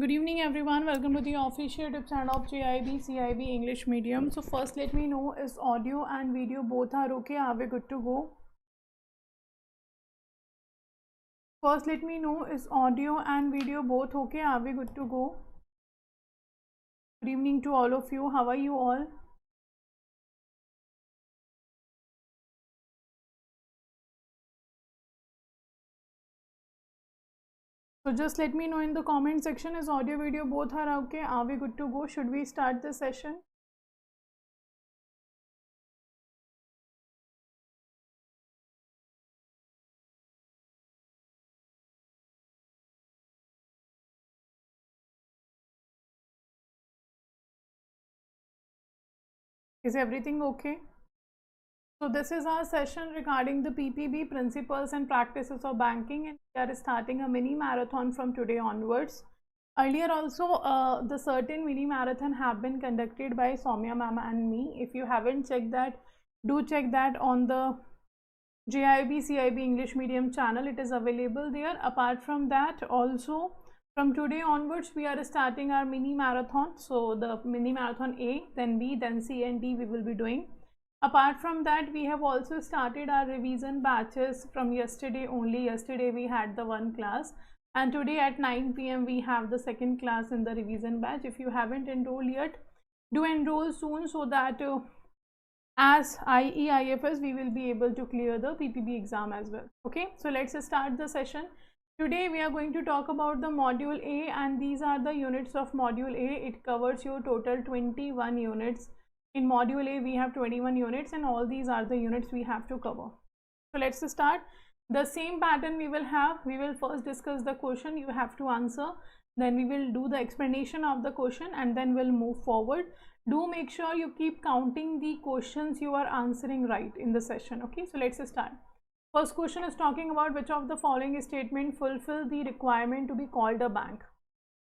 Good evening everyone, welcome to the official YouTube channel of JAIIB CIB English Medium. So first let me know, is audio and video both are okay? Are we good to go? First let me know, is audio and video both okay? Are we good to go? Good evening to all of you. How are you all? So just let me know in the comment section, is audio video both are okay? Are we good to go? Should we start the session? Is everything okay? So this is our session regarding the PPB, principles and practices of banking, and we are starting a mini marathon from today onwards. Earlier also the certain mini marathon have been conducted by Soumya ma'am and me. If you haven't checked that, do check that on the JAIIB CIB English Medium channel. It is available there. Apart from that, also from today onwards we are starting our mini marathon. So the mini marathon A, then B, then C and D we will be doing. Apart from that, we have also started our revision batches from yesterday only. Yesterday we had the one class, and today at 9 PM we have the second class in the revision batch. If you haven't enrolled yet, do enroll soon, so that as IEIFS we will be able to clear the PPB exam as well. Okay, so let's start the session. Today we are going to talk about the module A, and these are the units of module A. It covers your total 21 units. In module A we have 21 units, and all these are the units we have to cover. So let's start. The same pattern we will have. We will first discuss the question, you have to answer, then we will do the explanation of the question, and then we'll move forward. Do make sure you keep counting the questions you are answering right in the session. Okay, so let's start. First question is talking about which of the following statement fulfill the requirement to be called a bank.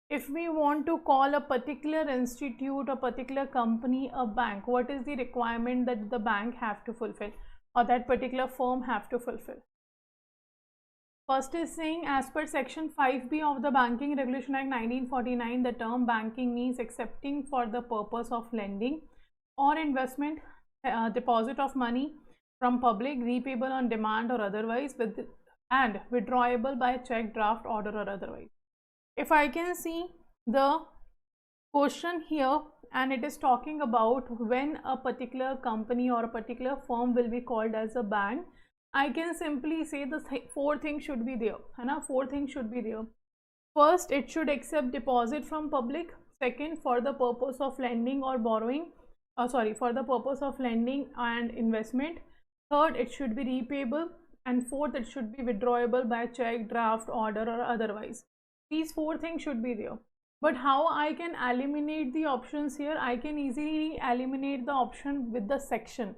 If we want to call a particular institute or particular company a bank, what is the requirement that the bank have to fulfill, or that particular firm have to fulfill? First is saying, as per section 5B of the Banking Regulation Act 1949, the term banking means accepting for the purpose of lending or investment deposit of money from public, repayable on demand or otherwise, and withdrawable by check, draft, order or otherwise. If I can see the question here, and it is talking about when a particular company or a particular firm will be called as a bank, I can simply say the four things should be there. Four things should be there. First, it should accept deposit from public. Second, for the purpose of lending or borrowing, for the purpose of lending and investment. Third, it should be repayable, and fourth, it should be withdrawable by check, draft, order or otherwise. These four things should be there. But how I can eliminate the options here? I can easily eliminate the option with the section.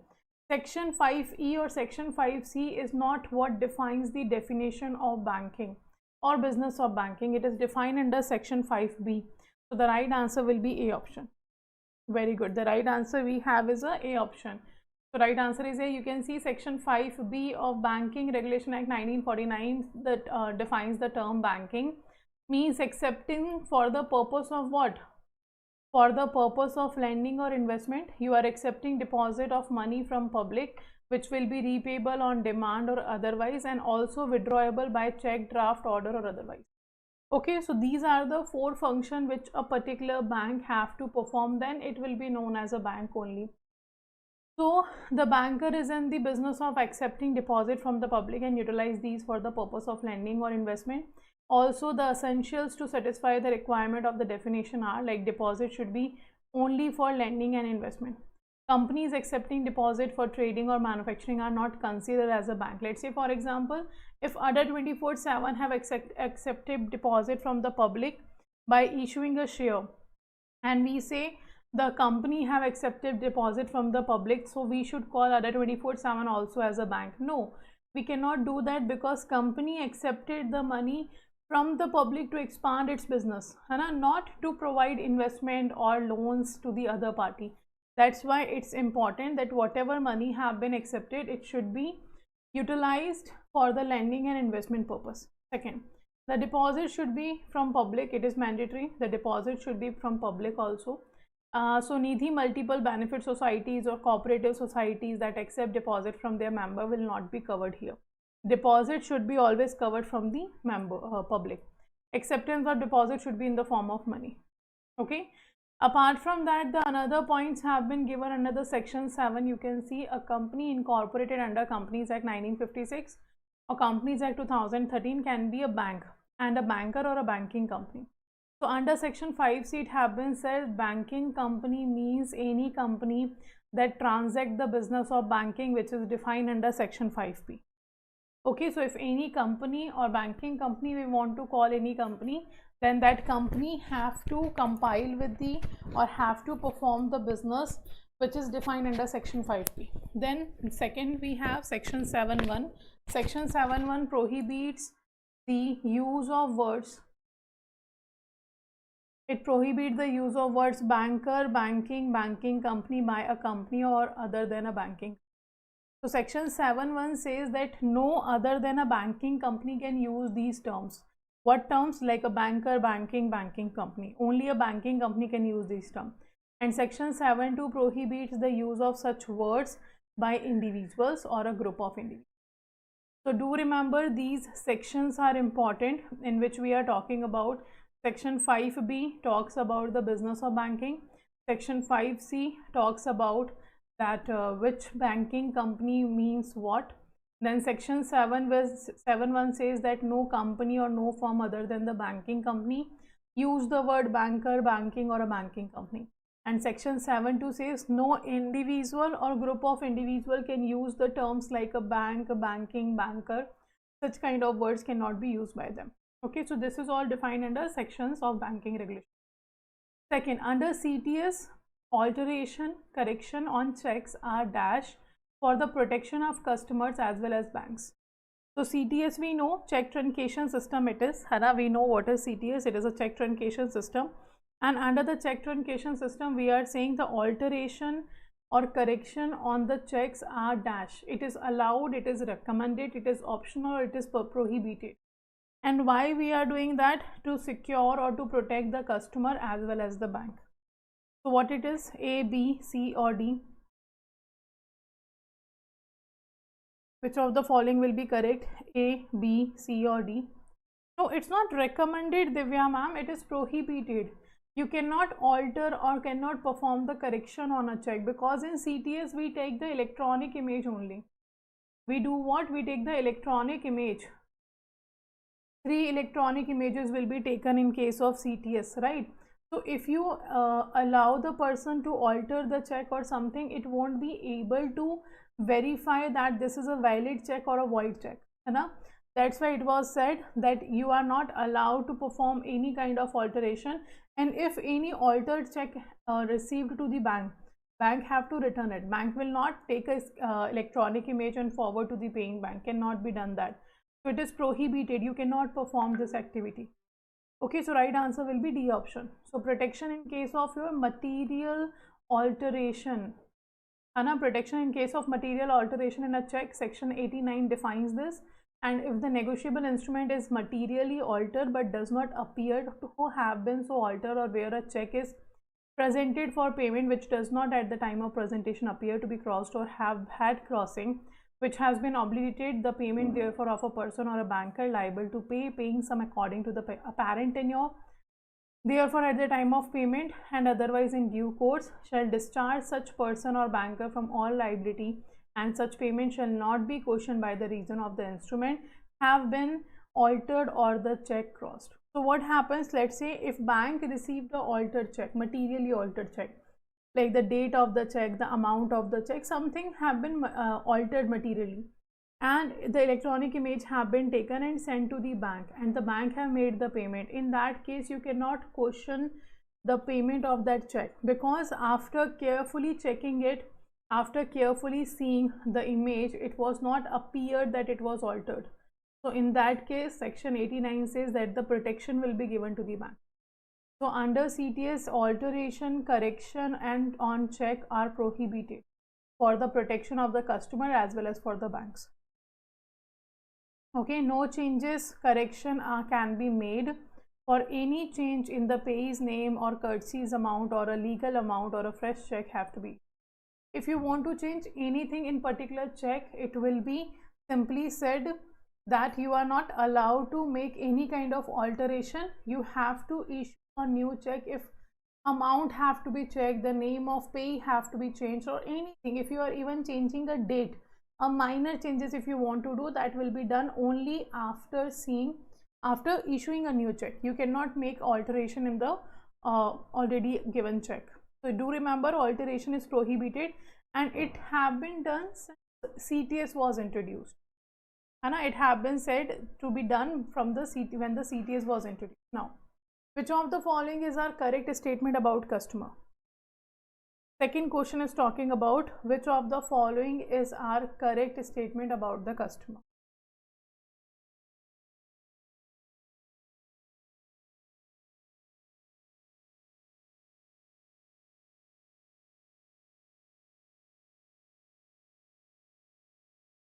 Section 5E or section 5C is not what defines the definition of banking or business of banking. It is defined under section 5B. So the right answer will be A option. Very good. The right answer we have is A option. So right answer is A. You can see section 5B of Banking Regulation Act 1949 that defines the term banking. Means accepting for the purpose of what? For the purpose of lending or investment. You are accepting deposit of money from public, which will be repayable on demand or otherwise, and also withdrawable by check, draft, order or otherwise. Okay, so these are the four functions which a particular bank have to perform, then it will be known as a bank only. So the banker is in the business of accepting deposit from the public and utilize these for the purpose of lending or investment. Also, the essentials to satisfy the requirement of the definition are like deposit should be only for lending and investment. Companies accepting deposit for trading or manufacturing are not considered as a bank. Let's say, for example, if Adda 24/7 have accepted deposit from the public by issuing a share, and we say the company have accepted deposit from the public, so we should call Adda 24/7 also as a bank. No, we cannot do that, because company accepted the money from the public to expand its business, not to provide investment or loans to the other party. That's why it's important that whatever money have been accepted, it should be utilized for the lending and investment purpose. Second, The deposit should be from public, it is mandatory. The deposit should be from public also. So Nidhi multiple benefit societies or cooperative societies that accept deposit from their member will not be covered here. Deposit should be always covered from the member public. Acceptance of deposit should be in the form of money. Okay. Apart from that, the another points have been given under the section 7. You can see a company incorporated under Companies Act 1956 or Companies Act 2013 can be a bank and a banker or a banking company. So under section 5C it have been said banking company means any company that transact the business of banking which is defined under section 5P. Okay, so if any company or banking company we want to call any company, then that company have to compile with the or have to perform the business which is defined under section 5P. Then second we have section 7.1. Section 7.1 prohibits the use of words. It prohibits the use of words banker, banking, banking company by a company or other than a banking. So section 7.1 says that no other than a banking company can use these terms. What terms? Like a banker, banking, banking company. Only a banking company can use these terms. And section 7.2 prohibits the use of such words by individuals or a group of individuals. So do remember these sections are important in which we are talking about. Section 5B talks about the business of banking. Section 5C talks about that which banking company means what. Then section 7.1 says that no company or no firm other than the banking company use the word banker, banking or a banking company. And section 7.2 says no individual or group of individual can use the terms like a bank, a banking, banker. Such kind of words cannot be used by them. Okay, so this is all defined under sections of banking regulation. Second, under CTS, alteration, correction on checks are dash for the protection of customers as well as banks. So CTS we know, check truncation system it is. We know what is CTS, it is a check truncation system. And under the check truncation system, we are saying the alteration or correction on the checks are dash. It is allowed, it is recommended, it is optional, it is prohibited. And why we are doing that? To secure or to protect the customer as well as the bank. So what it is? A, B, C or D? Which of the following will be correct? A, B, C or D? No, it's not recommended, Divya ma'am, it is prohibited. You cannot alter or cannot perform the correction on a check because in CTS we take the electronic image only. We do what? We take the electronic image. 3 electronic images will be taken in case of CTS, right? So if you allow the person to alter the check or something, it won't be able to verify that this is a valid check or a void check. That's why it was said that you are not allowed to perform any kind of alteration, and if any altered check received to the bank have to return it. Bank will not take a electronic image and forward to the paying bank, cannot be done that. So it is prohibited, you cannot perform this activity. Okay, so right answer will be D option. So protection in case of your material alteration. Protection in case of material alteration in a check, section 89 defines this. And if the negotiable instrument is materially altered but does not appear to have been so altered, or where a check is presented for payment which does not at the time of presentation appear to be crossed or have had crossing, which has been obligated the payment therefore of a person or a banker liable to pay, paying sum according to the apparent tenure, therefore at the time of payment and otherwise in due course shall discharge such person or banker from all liability, and such payment shall not be questioned by the reason of the instrument have been altered or the check crossed. So what happens? Let's say if bank received the altered check, materially altered check, like the date of the check, the amount of the check, something have been altered materially, and the electronic image have been taken and sent to the bank, and the bank have made the payment. In that case, you cannot question the payment of that check, because after carefully checking it, after carefully seeing the image, it was not appeared that it was altered. So in that case, section 89 says that the protection will be given to the bank. So under CTS, alteration, correction and on check are prohibited for the protection of the customer as well as for the banks. Okay, no changes, correction can be made for any change in the payee's name or courtesies amount or a legal amount or a fresh check have to be. If you want to change anything in particular check, it will be simply said that you are not allowed to make any kind of alteration. You have to issue a new check if amount have to be checked, the name of pay have to be changed, or anything. If you are even changing a date, a minor changes if you want to do, that will be done only after issuing a new check. You cannot make alteration in the already given check. So do remember, alteration is prohibited, and it have been done since CTS was introduced. And it have been said to be done from the when the CTS was introduced. Now, which of the following is our correct statement about customer? Second question is talking about which of the following is our correct statement about the customer.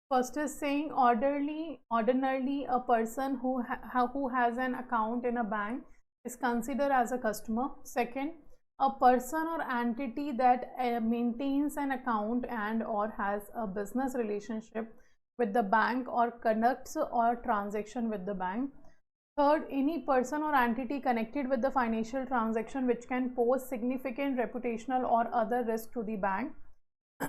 First is saying ordinarily a person who has an account in a bank is considered as a customer. Second, a person or entity that maintains an account and or has a business relationship with the bank or conducts or transaction with the bank. Third, any person or entity connected with the financial transaction which can pose significant reputational or other risk to the bank.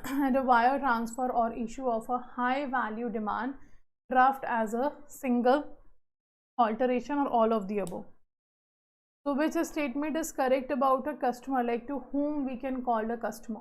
And a wire transfer or issue of a high value demand draft as a single alteration, or all of the above. So which statement is correct about a customer, like to whom we can call a customer?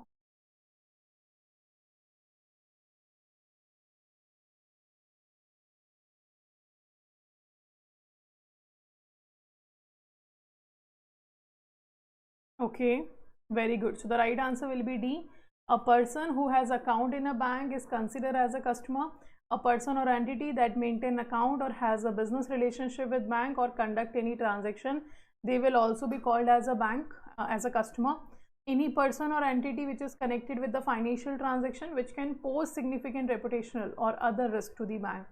Okay, very good. So the right answer will be D. A person who has account in a bank is considered as a customer. A person or entity that maintain account or has a business relationship with bank or conduct any transaction, they will also be called as a bank, as a customer. Any person or entity which is connected with the financial transaction which can pose significant reputational or other risk to the bank,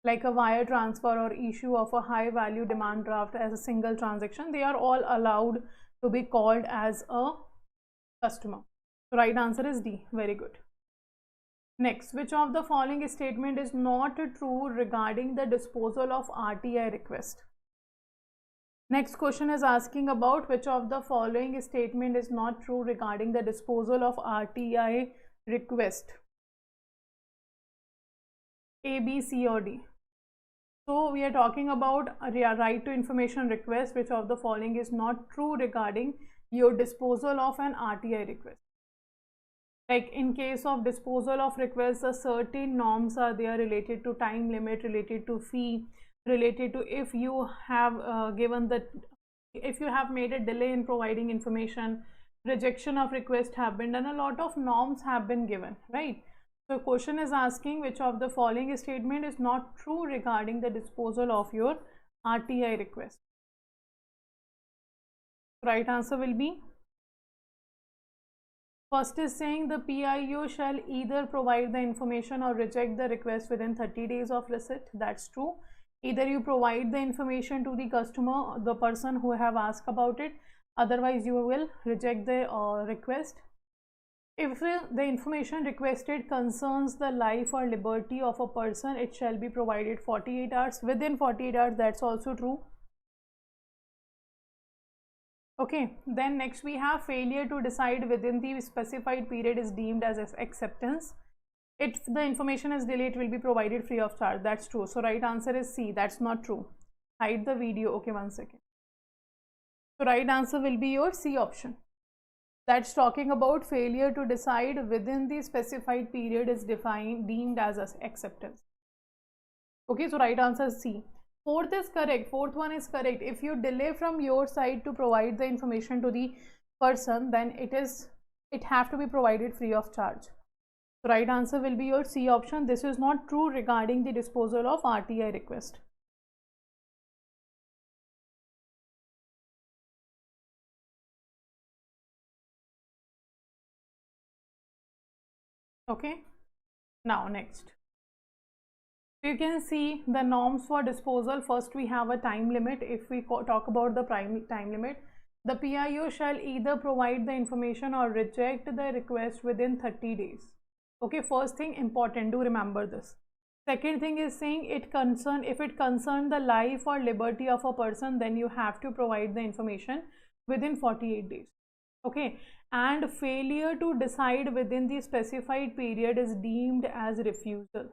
like a wire transfer or issue of a high value demand draft as a single transaction, they are all allowed to be called as a customer. So right answer is D. Very good. Next, which of the following statement is not true regarding the disposal of RTI request? Next question is asking about which of the following statement is not true regarding the disposal of RTI request? A, B, C or D? So we are talking about a right to information request. Which of the following is not true regarding your disposal of an RTI request? Like in case of disposal of requests, certain norms are there related to time limit, related to fee, related to if you have if you have made a delay in providing information, rejection of request have been done, a lot of norms have been given, right? So question is asking which of the following statement is not true regarding the disposal of your RTI request? Right answer will be, first is saying the PIO shall either provide the information or reject the request within 30 days of receipt. That's true. Either you provide the information to the customer, the person who have asked about it, otherwise you will reject the request. If the information requested concerns the life or liberty of a person, it shall be provided 48 hours. Within 48 hours, that's also true. Okay, then next we have failure to decide within the specified period is deemed as acceptance. If the information is delayed, it will be provided free of charge. That's true. So right answer is C. That's not true. Hide the video. Okay, 1 second. So right answer will be your C option. That's talking about failure to decide within the specified period is deemed as acceptance. Okay, so right answer is C. Fourth is correct. Fourth one is correct. If you delay from your side to provide the information to the person, then it have to be provided free of charge. So right answer will be your C option. This is not true regarding the disposal of RTI request. Okay. Now next. You can see the norms for disposal. First, we have a time limit. If we talk about the time limit, the PIO shall either provide the information or reject the request within 30 days. Okay, first thing important, do remember this. Second thing is saying if it concerns the life or liberty of a person, then you have to provide the information within 48 days. Okay, and failure to decide within the specified period is deemed as refusal.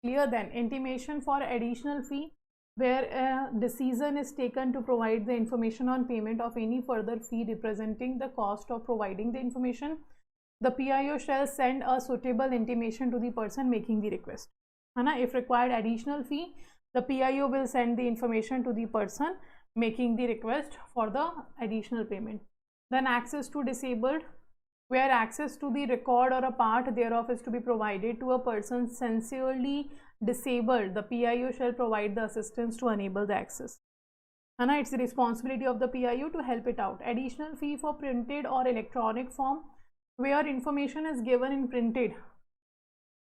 Clear then? Intimation for additional fee, where a decision is taken to provide the information on payment of any further fee representing the cost of providing the information. The PIO shall send a suitable intimation to the person making the request. If required additional fee, the PIO will send the information to the person making the request for the additional payment. Then access to disabled, where access to the record or a part thereof is to be provided to a person sincerely disabled, the PIO shall provide the assistance to enable the access. It's the responsibility of the PIO to help it out. Additional fee for printed or electronic form, where information is given in printed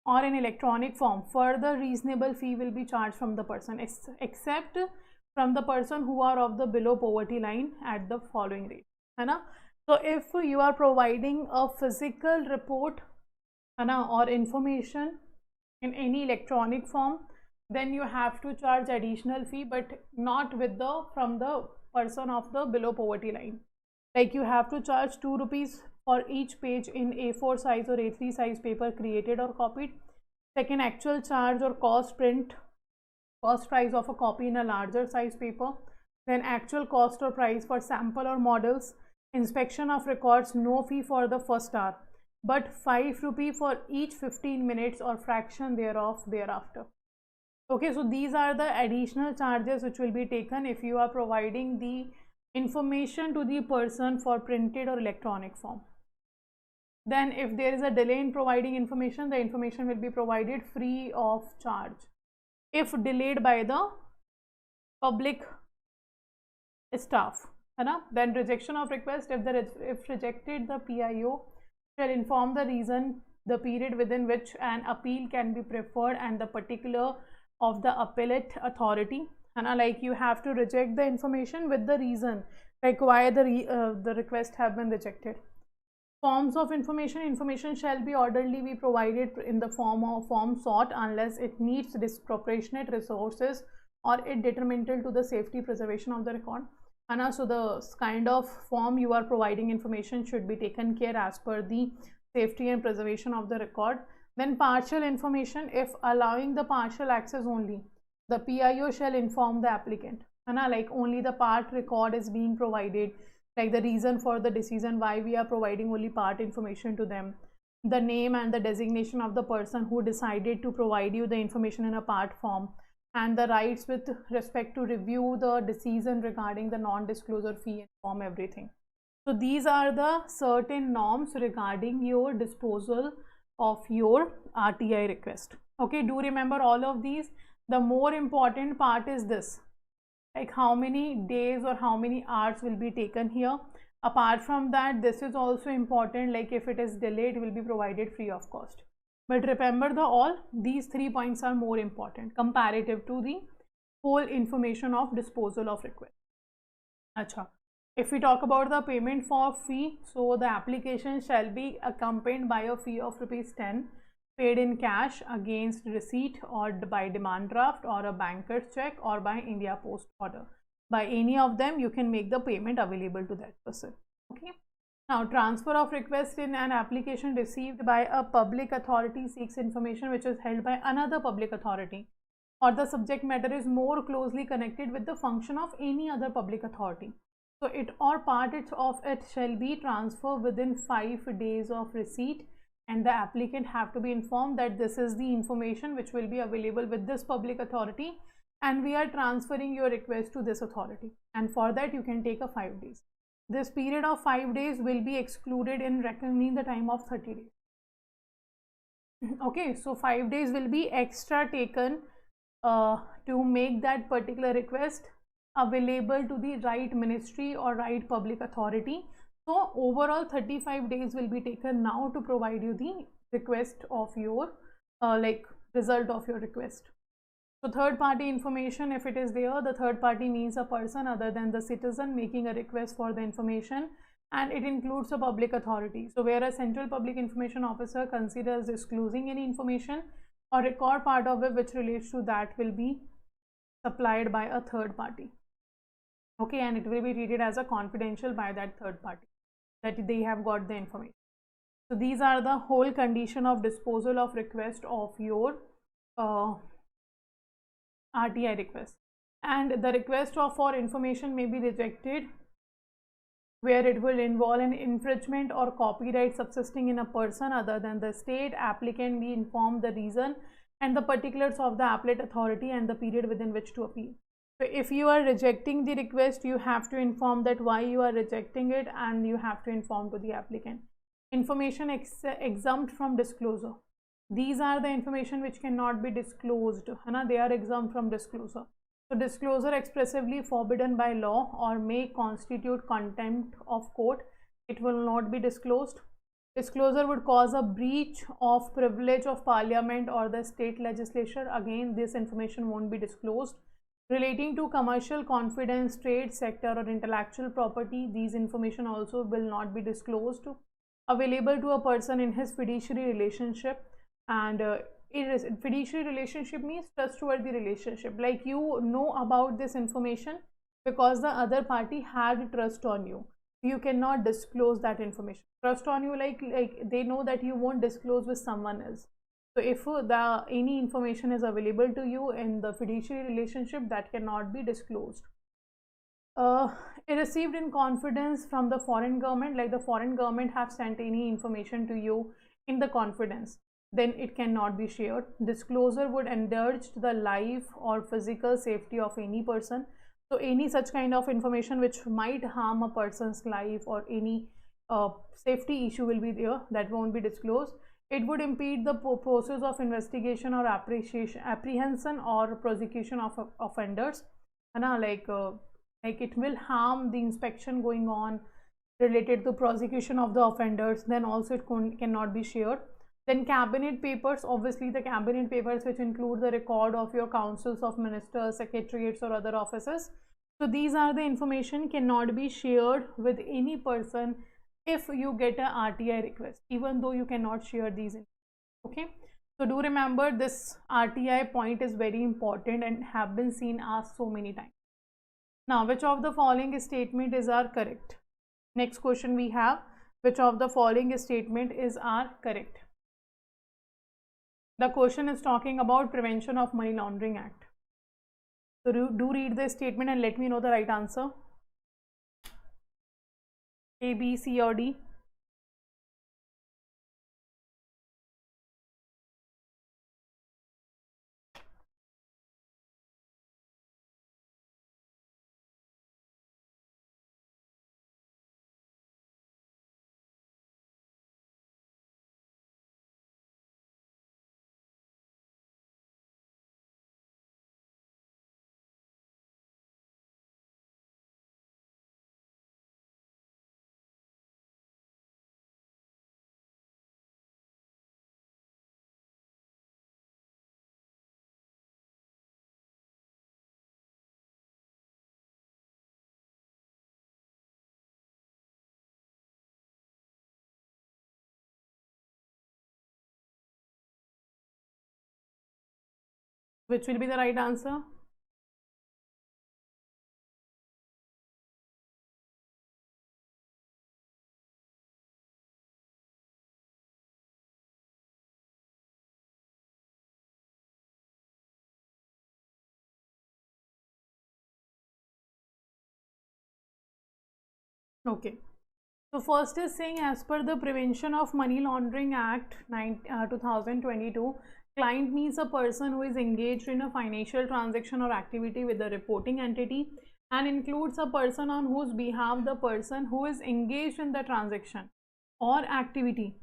or in electronic form, further reasonable fee will be charged from the person, except from the person who are of the below poverty line at the following rate. So if you are providing a physical report or information in any electronic form, then you have to charge additional fee, but not with from the person of the below poverty line. Like you have to charge 2 rupees for each page in A4 size or A3 size paper created or copied. Second, actual charge or cost price of a copy in a larger size paper. Then actual cost or price for sample or models. Inspection of records, no fee for the first hour, but 5 rupee for each 15 minutes or fraction thereof thereafter. Okay, so these are the additional charges which will be taken if you are providing the information to the person for printed or electronic form. Then if there is a delay in providing information, the information will be provided free of charge. If delayed by the public staff, then rejection of request, if rejected, the PIO shall inform the reason, the period within which an appeal can be preferred, and the particular of the appellate authority. Like you have to reject the information with the reason, like why the request have been rejected. Forms of information shall be orderly be provided in the form sought unless it needs disproportionate resources or it detrimental to the safety preservation of the record. So the kind of form you are providing information should be taken care as per the safety and preservation of the record. Then partial information, if allowing the partial access only, the PIO shall inform the applicant. Like only the part record is being provided, like the reason for the decision, why we are providing only part information to them, the name and the designation of the person who decided to provide you the information in a part form, and the rights with respect to review the decision regarding the non-disclosure fee and form, everything. So these are the certain norms regarding your disposal of your RTI request. Okay, do remember all of these. The more important part is this, like how many days or how many hours will be taken here. Apart from that, this is also important, like if it is delayed, it will be provided free of cost. But remember these 3 points are more important comparative to the whole information of disposal of request. If we talk about the payment for fee, so the application shall be accompanied by a fee of ₹10 paid in cash against receipt or by demand draft or a banker's check or by India Post order. By any of them, you can make the payment available to that person. Okay. Now, transfer of request in an application received by a public authority seeks information which is held by another public authority, or the subject matter is more closely connected with the function of any other public authority. So it or part of it shall be transferred within 5 days of receipt, and the applicant have to be informed that this is the information which will be available with this public authority, and we are transferring your request to this authority, and for that you can take a 5 days. This period of 5 days will be excluded in reckoning the time of 30 days. Okay, so 5 days will be extra taken to make that particular request available to the right ministry or right public authority. So overall 35 days will be taken now to provide you the request of your result of your request. So third party information, if it is there, the third party means a person other than the citizen making a request for the information, and it includes a public authority. So where a central public information officer considers disclosing any information or record part of it which relates to that will be supplied by a third party. Okay, and it will be treated as a confidential by that third party, that they have got the information. So these are the whole condition of disposal of request of your RTI request. And the request for information may be rejected where it will involve an infringement or copyright subsisting in a person other than the state. Applicant be informed the reason and the particulars of the appellate authority and the period within which to appeal. So if you are rejecting the request, you have to inform that why you are rejecting it, and you have to inform to the applicant. Information exempt from disclosure. These are the information which cannot be disclosed, they are exempt from disclosure. So disclosure expressively forbidden by law or may constitute contempt of court. It will not be disclosed. Disclosure would cause a breach of privilege of parliament or the state legislature. Again, this information won't be disclosed. Relating to commercial confidence, trade sector or intellectual property, these information also will not be disclosed. Available to a person in his fiduciary relationship, and fiduciary relationship means trustworthy relationship, like you know about this information because the other party had trust on you. You cannot disclose that information. Trust on you, like they know that you won't disclose with someone else. So if any information is available to you in the fiduciary relationship, that cannot be disclosed. It received in confidence from the foreign government, like the foreign government have sent any information to you in the confidence, then it cannot be shared. Disclosure would endanger the life or physical safety of any person. So any such kind of information which might harm a person's life or any safety issue will be there, that won't be disclosed. It would impede the process of investigation or apprehension or prosecution of offenders, like it will harm the inspection going on related to prosecution of the offenders, then also it cannot be shared. Then cabinet papers, obviously the cabinet papers which include the record of your councils of ministers, secretariats or other offices. So these are the information cannot be shared with any person if you get a RTI request, even though you cannot share these information. Okay, so do remember this RTI point is very important and have been seen asked so many times. Now, which of the following statement is correct? Next question we have, which of the following statement is correct? The question is talking about Prevention of Money Laundering Act. So do read the statement and let me know the right answer. A, B, C or D? Which will be the right answer? Okay, so first is saying, as per the Prevention of Money Laundering Act 2022, client means a person who is engaged in a financial transaction or activity with the reporting entity, and includes a person on whose behalf the person who is engaged in the transaction or activity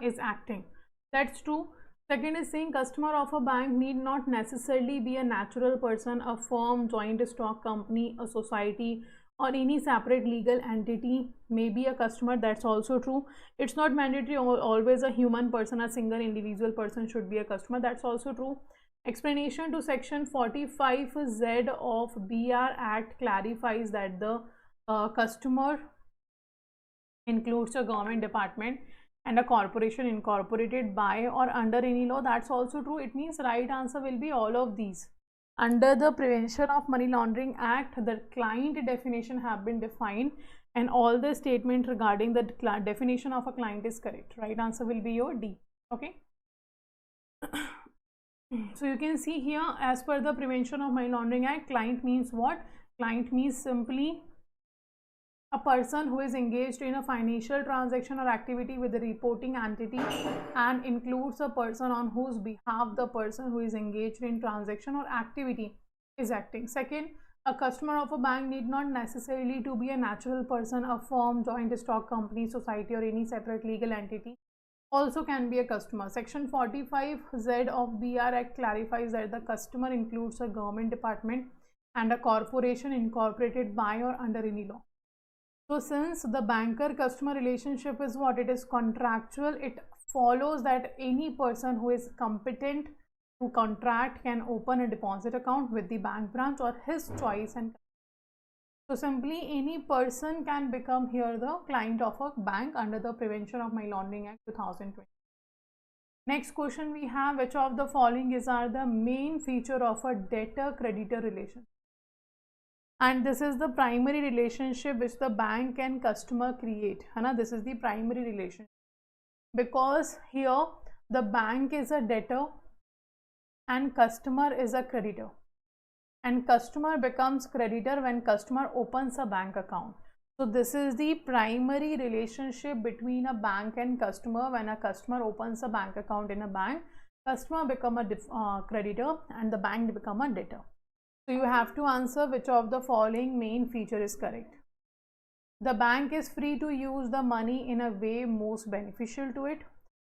is acting. That's true. Second is saying, customer of a bank need not necessarily be a natural person, a firm, joint stock company, a society or any separate legal entity may be a customer. That's also true. It's not mandatory always a human person, a single individual person should be a customer. That's also true. Explanation to section 45Z of BR Act clarifies that the customer includes a government department and a corporation incorporated by or under any law. That's also true. It means right answer will be all of these. Under the Prevention of Money Laundering Act, the client definition have been defined, and all the statement regarding the definition of a client is correct. Right answer will be your D. Okay. So you can see here, as per the Prevention of Money Laundering Act, client means what? Client means simply a person who is engaged in a financial transaction or activity with a reporting entity, and includes a person on whose behalf the person who is engaged in transaction or activity is acting. Second, a customer of a bank need not necessarily to be a natural person, a firm, joint stock company, society, or any separate legal entity. Also can be a customer. Section 45Z of BR Act clarifies that the customer includes a government department and a corporation incorporated by or under any law. So since the banker customer relationship is what? It is contractual. It follows that any person who is competent to contract can open a deposit account with the bank branch or his choice. And so simply any person can become here the client of a bank under the Prevention of Money Laundering Act 2020. Next question we have, which of the following are the main feature of a debtor-creditor relation? And this is the primary relationship which the bank and customer create. This is the primary relationship, because here the bank is a debtor and customer is a creditor, and customer becomes creditor when customer opens a bank account. So this is the primary relationship between a bank and customer. When a customer opens a bank account in a bank, customer become a creditor and the bank become a debtor. So you have to answer which of the following main feature is correct. The bank is free to use the money in a way most beneficial to it.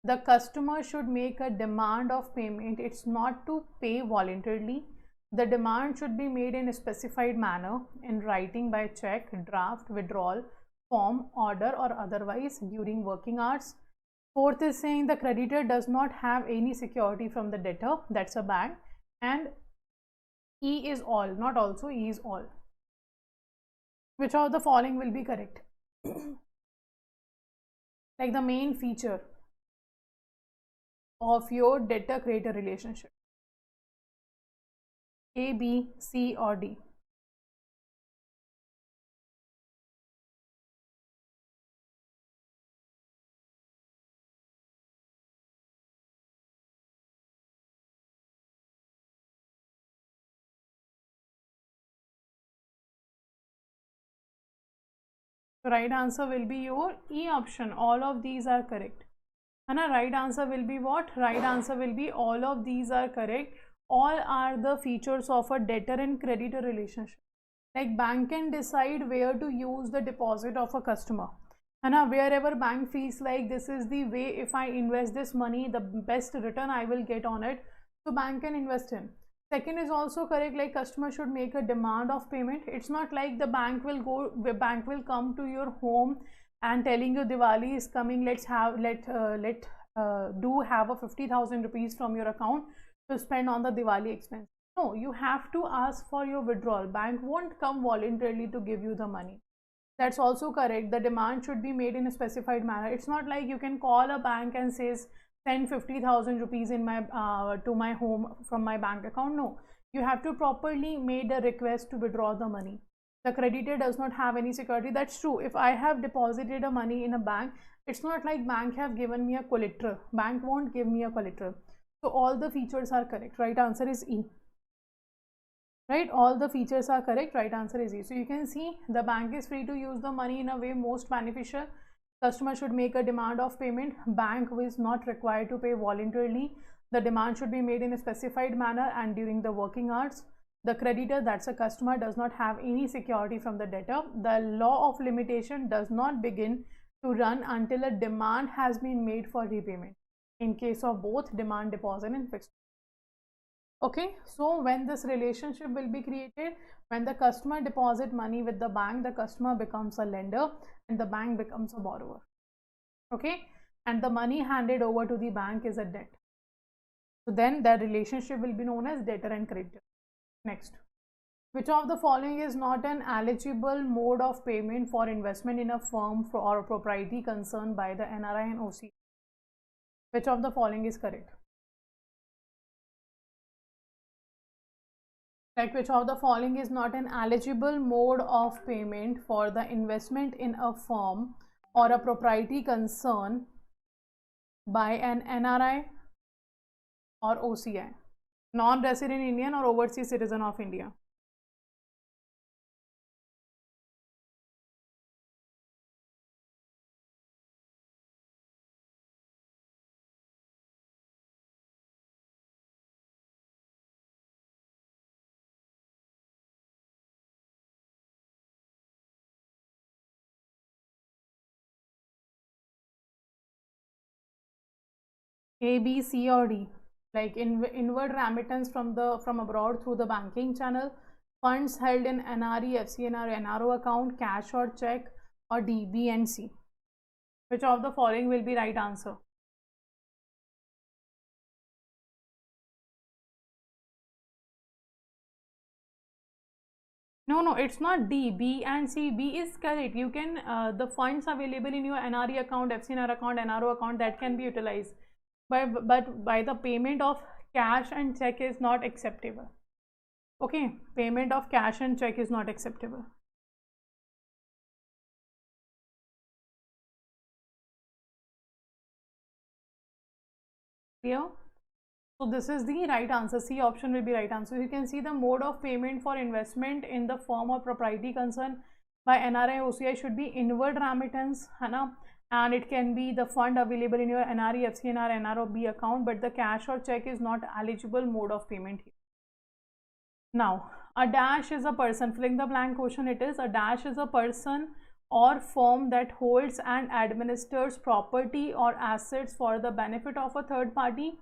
The customer should make a demand of payment. It's not to pay voluntarily. The demand should be made in a specified manner, in writing, by check, draft, withdrawal, form, order, or otherwise during working hours. Fourth is saying the creditor does not have any security from the debtor, that's a bank. And E is all, not also, E is all. Which of the following will be correct? Like the main feature of your debtor-creditor relationship. A, B, C, or D? So right answer will be your E option. All of these are correct. And a right answer will be what? Right answer will be all of these are correct. All are the features of a debtor and creditor relationship. Like bank can decide where to use the deposit of a customer. And wherever bank feels like this is the way, if I invest this money, the best return I will get on it, so bank can invest in. Second is also correct, like customer should make a demand of payment. It's not like the bank will come to your home and telling you Diwali is coming, let's have a 50,000 rupees from your account to spend on the Diwali expense. No, you have to ask for your withdrawal. Bank won't come voluntarily to give you the money. That's also correct. The demand should be made in a specified manner. It's not like you can call a bank and says send 50,000 rupees in my to my home from my bank account. No, you have to properly made a request to withdraw the money. The creditor does not have any security. That's true. If I have deposited a money in a bank, it's not like bank have given me a collateral. Bank won't give me a collateral. So all the features are correct. Right answer is E. Right, all the features are correct. Right answer is E. So you can see the bank is free to use the money in a way most beneficial. Customer should make a demand of payment. Bank is not required to pay voluntarily. The demand should be made in a specified manner and during the working hours. The creditor, that's a customer, does not have any security from the debtor. The law of limitation does not begin to run until a demand has been made for repayment, in case of both demand deposit and fixed. Okay, so when this relationship will be created, when the customer deposit money with the bank, the customer becomes a lender and the bank becomes a borrower. Okay, and the money handed over to the bank is a debt. So then that relationship will be known as debtor and creditor. Next, which of the following is not an eligible mode of payment for investment in a firm or a propriety concerned by the NRI and OC? Which of the following is correct? Like, which of the following is not an eligible mode of payment for the investment in a firm or a propriety concern by an NRI or OCI, non-resident Indian or overseas citizen of India? A, B, C, or D? Like inward remittance from abroad through the banking channel, funds held in NRE, FCNR, NRO account, cash or check, or D, B and C? Which of the following will be right answer? No, it's not D, B and C. B is correct. You can, the funds available in your NRE account, FCNR account, NRO account, that can be utilized. But by the payment of cash and check is not acceptable. Okay, payment of cash and check is not acceptable. Clear? So this is the right answer. C option will be right answer. You can see the mode of payment for investment in the firm or propriety concern by NRI OCI should be inward remittance, and it can be the fund available in your NRE, FCNR, NROB account, but the cash or check is not eligible mode of payment here. Now, a dash is a person. Filling the blank question, it is a dash is a person or firm that holds and administers property or assets for the benefit of a third party.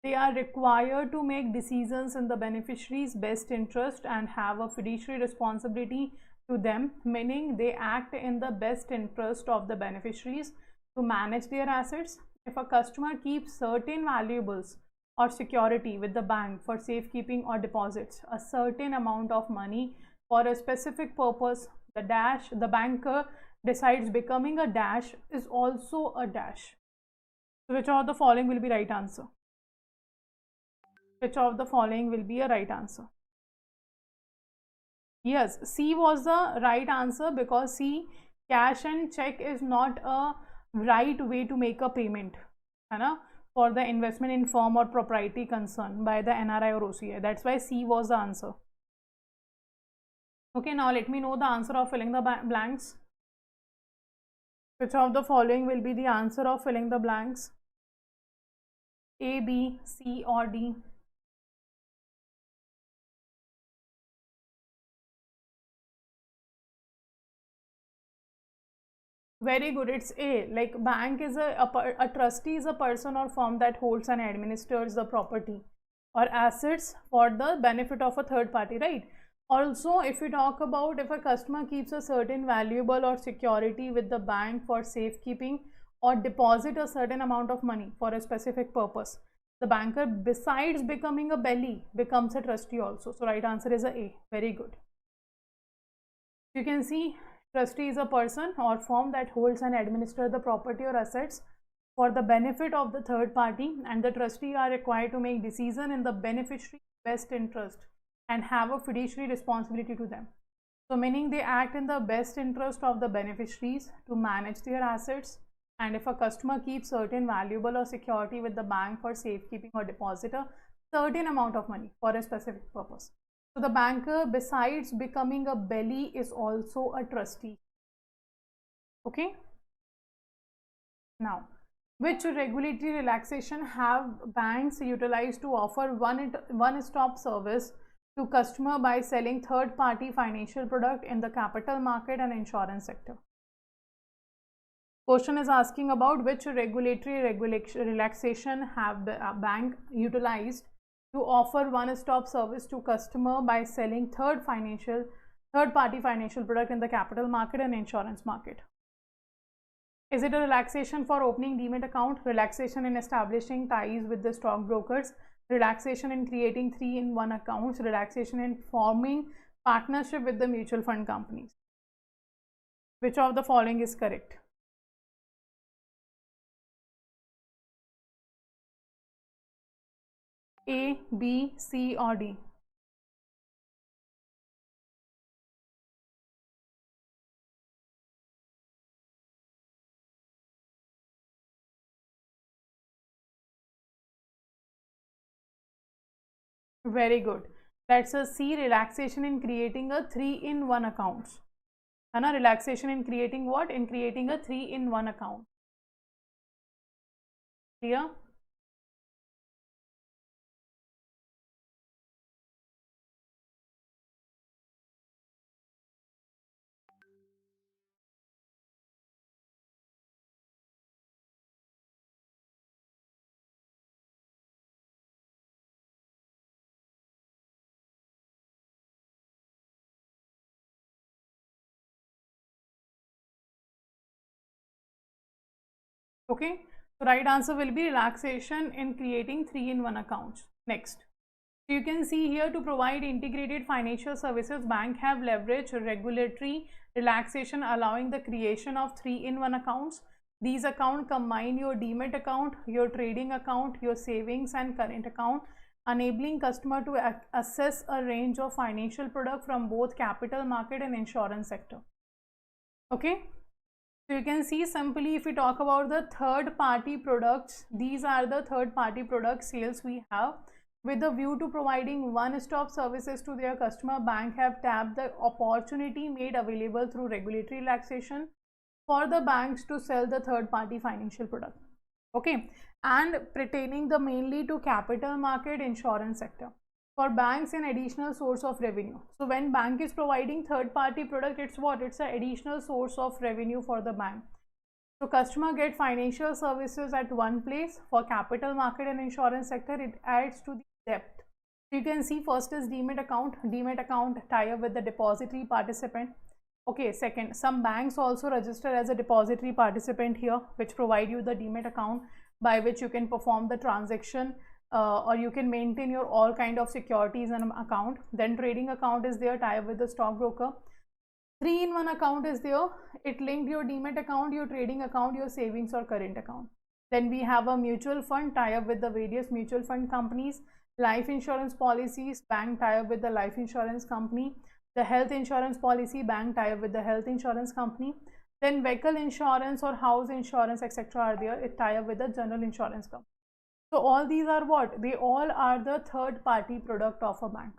They are required to make decisions in the beneficiary's best interest and have a fiduciary responsibility to them, meaning they act in the best interest of the beneficiaries to manage their assets. If a customer keeps certain valuables or security with the bank for safekeeping or deposits a certain amount of money for a specific purpose, the banker decides becoming a dash is also a dash. So which of the following will be right answer? Which of the following will be a right answer? Yes, C was the right answer, because C, cash and check is not a right way to make a payment for the investment in firm or propriety concern by the NRI or OCI. That's why C was the answer. Okay, now let me know the answer of filling the blanks. Which of the following will be the answer of filling the blanks? A, B, C, or D? Very good, it's A. Like, bank is a trustee is a person or firm that holds and administers the property or assets for the benefit of a third party, right? Also, if we talk about if a customer keeps a certain valuable or security with the bank for safekeeping or deposit a certain amount of money for a specific purpose, the banker, besides becoming a belly, becomes a trustee also. So right answer is A. Very good. You can see, trustee is a person or firm that holds and administers the property or assets for the benefit of the third party, and the trustee are required to make decision in the beneficiary's best interest and have a fiduciary responsibility to them. So meaning they act in the best interest of the beneficiaries to manage their assets, and if a customer keeps certain valuable or security with the bank for safekeeping or deposit a certain amount of money for a specific purpose. So the banker, besides becoming a belly, is also a trustee. Okay. Now, which regulatory relaxation have banks utilized to offer one-stop service to customer by selling third-party financial product in the capital market and insurance sector? Question is asking about which regulatory relaxation have the bank utilized to offer one-stop service to customer by selling third-party financial product in the capital market and insurance market. Is it a relaxation for opening demat account, relaxation in establishing ties with the stockbrokers, relaxation in creating 3-in-1 accounts, relaxation in forming partnership with the mutual fund companies. Which of the following is correct? A, B, C or D? Very good. That's a C, relaxation in creating a 3-in-1 accounts. है ना, relaxation in creating what? In creating a 3-in-1 account. Clear? Okay, so right answer will be relaxation in creating 3-in-1 accounts. Next, so you can see here, to provide integrated financial services, bank have leveraged regulatory relaxation allowing the creation of 3-in-1 accounts. These accounts combine your demat account, your trading account, your savings and current account, enabling customer to access a range of financial products from both capital market and insurance sector. Okay. So you can see simply, if we talk about the third party products, these are the third party product sales we have. With the view to providing one-stop services to their customer, bank have tapped the opportunity made available through regulatory relaxation for the banks to sell the third party financial product. Okay, and pertaining the mainly to capital market, insurance sector. For banks, an additional source of revenue. So when bank is providing third party product, it's what? It's an additional source of revenue for the bank. So customer get financial services at one place. For capital market and insurance sector, it adds to the depth. So you can see, first is demat account. Demat account tie up with the depository participant. Okay, second, some banks also register as a depository participant here, which provide you the demat account by which you can perform the transaction, or you can maintain your all kind of securities in an account. Then trading account is there, tie up with the stockbroker. 3-in-1 account is there. It linked your demat account, your trading account, your savings or current account. Then we have a mutual fund, tie up with the various mutual fund companies. Life insurance policies, bank tie up with the life insurance company. The health insurance policy, bank tie up with the health insurance company. Then vehicle insurance or house insurance, etc. are there. It tie up with the general insurance company. So all these are what? They all are the third party product of a bank,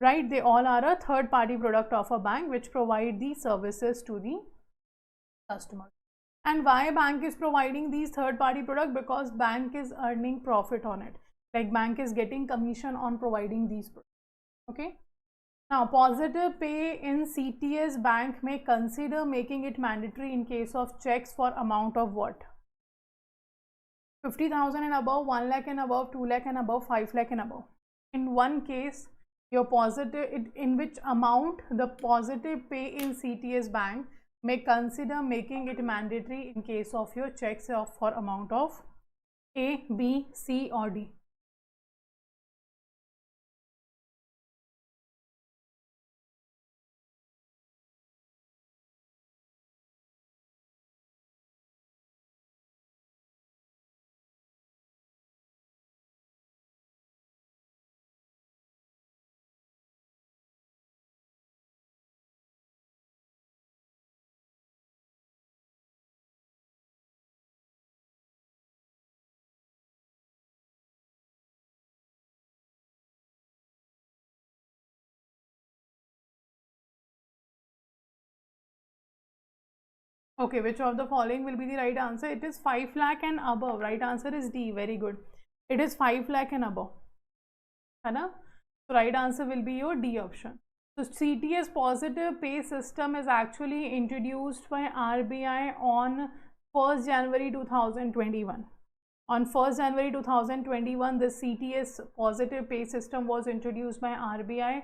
right? They all are a third party product of a bank which provide these services to the customer. And why bank is providing these third party product? Because bank is earning profit on it. Like bank is getting commission on providing these products. Okay. Now, positive pay in CTS, bank may consider making it mandatory in case of checks for amount of what? 50,000 and above, 1 lakh and above, 2 lakh and above, 5 lakh and above. In one case, your positive, in which amount the positive pay in CTS bank may consider making it mandatory in case of your checks for amount of A, B, C or D. Okay, which of the following will be the right answer? It is 5 lakh and above. Right answer is D. Very good. It is 5 lakh and above. So right answer will be your D option. So CTS positive pay system is actually introduced by RBI on 1st January 2021. On 1st January 2021, the CTS positive pay system was introduced by RBI,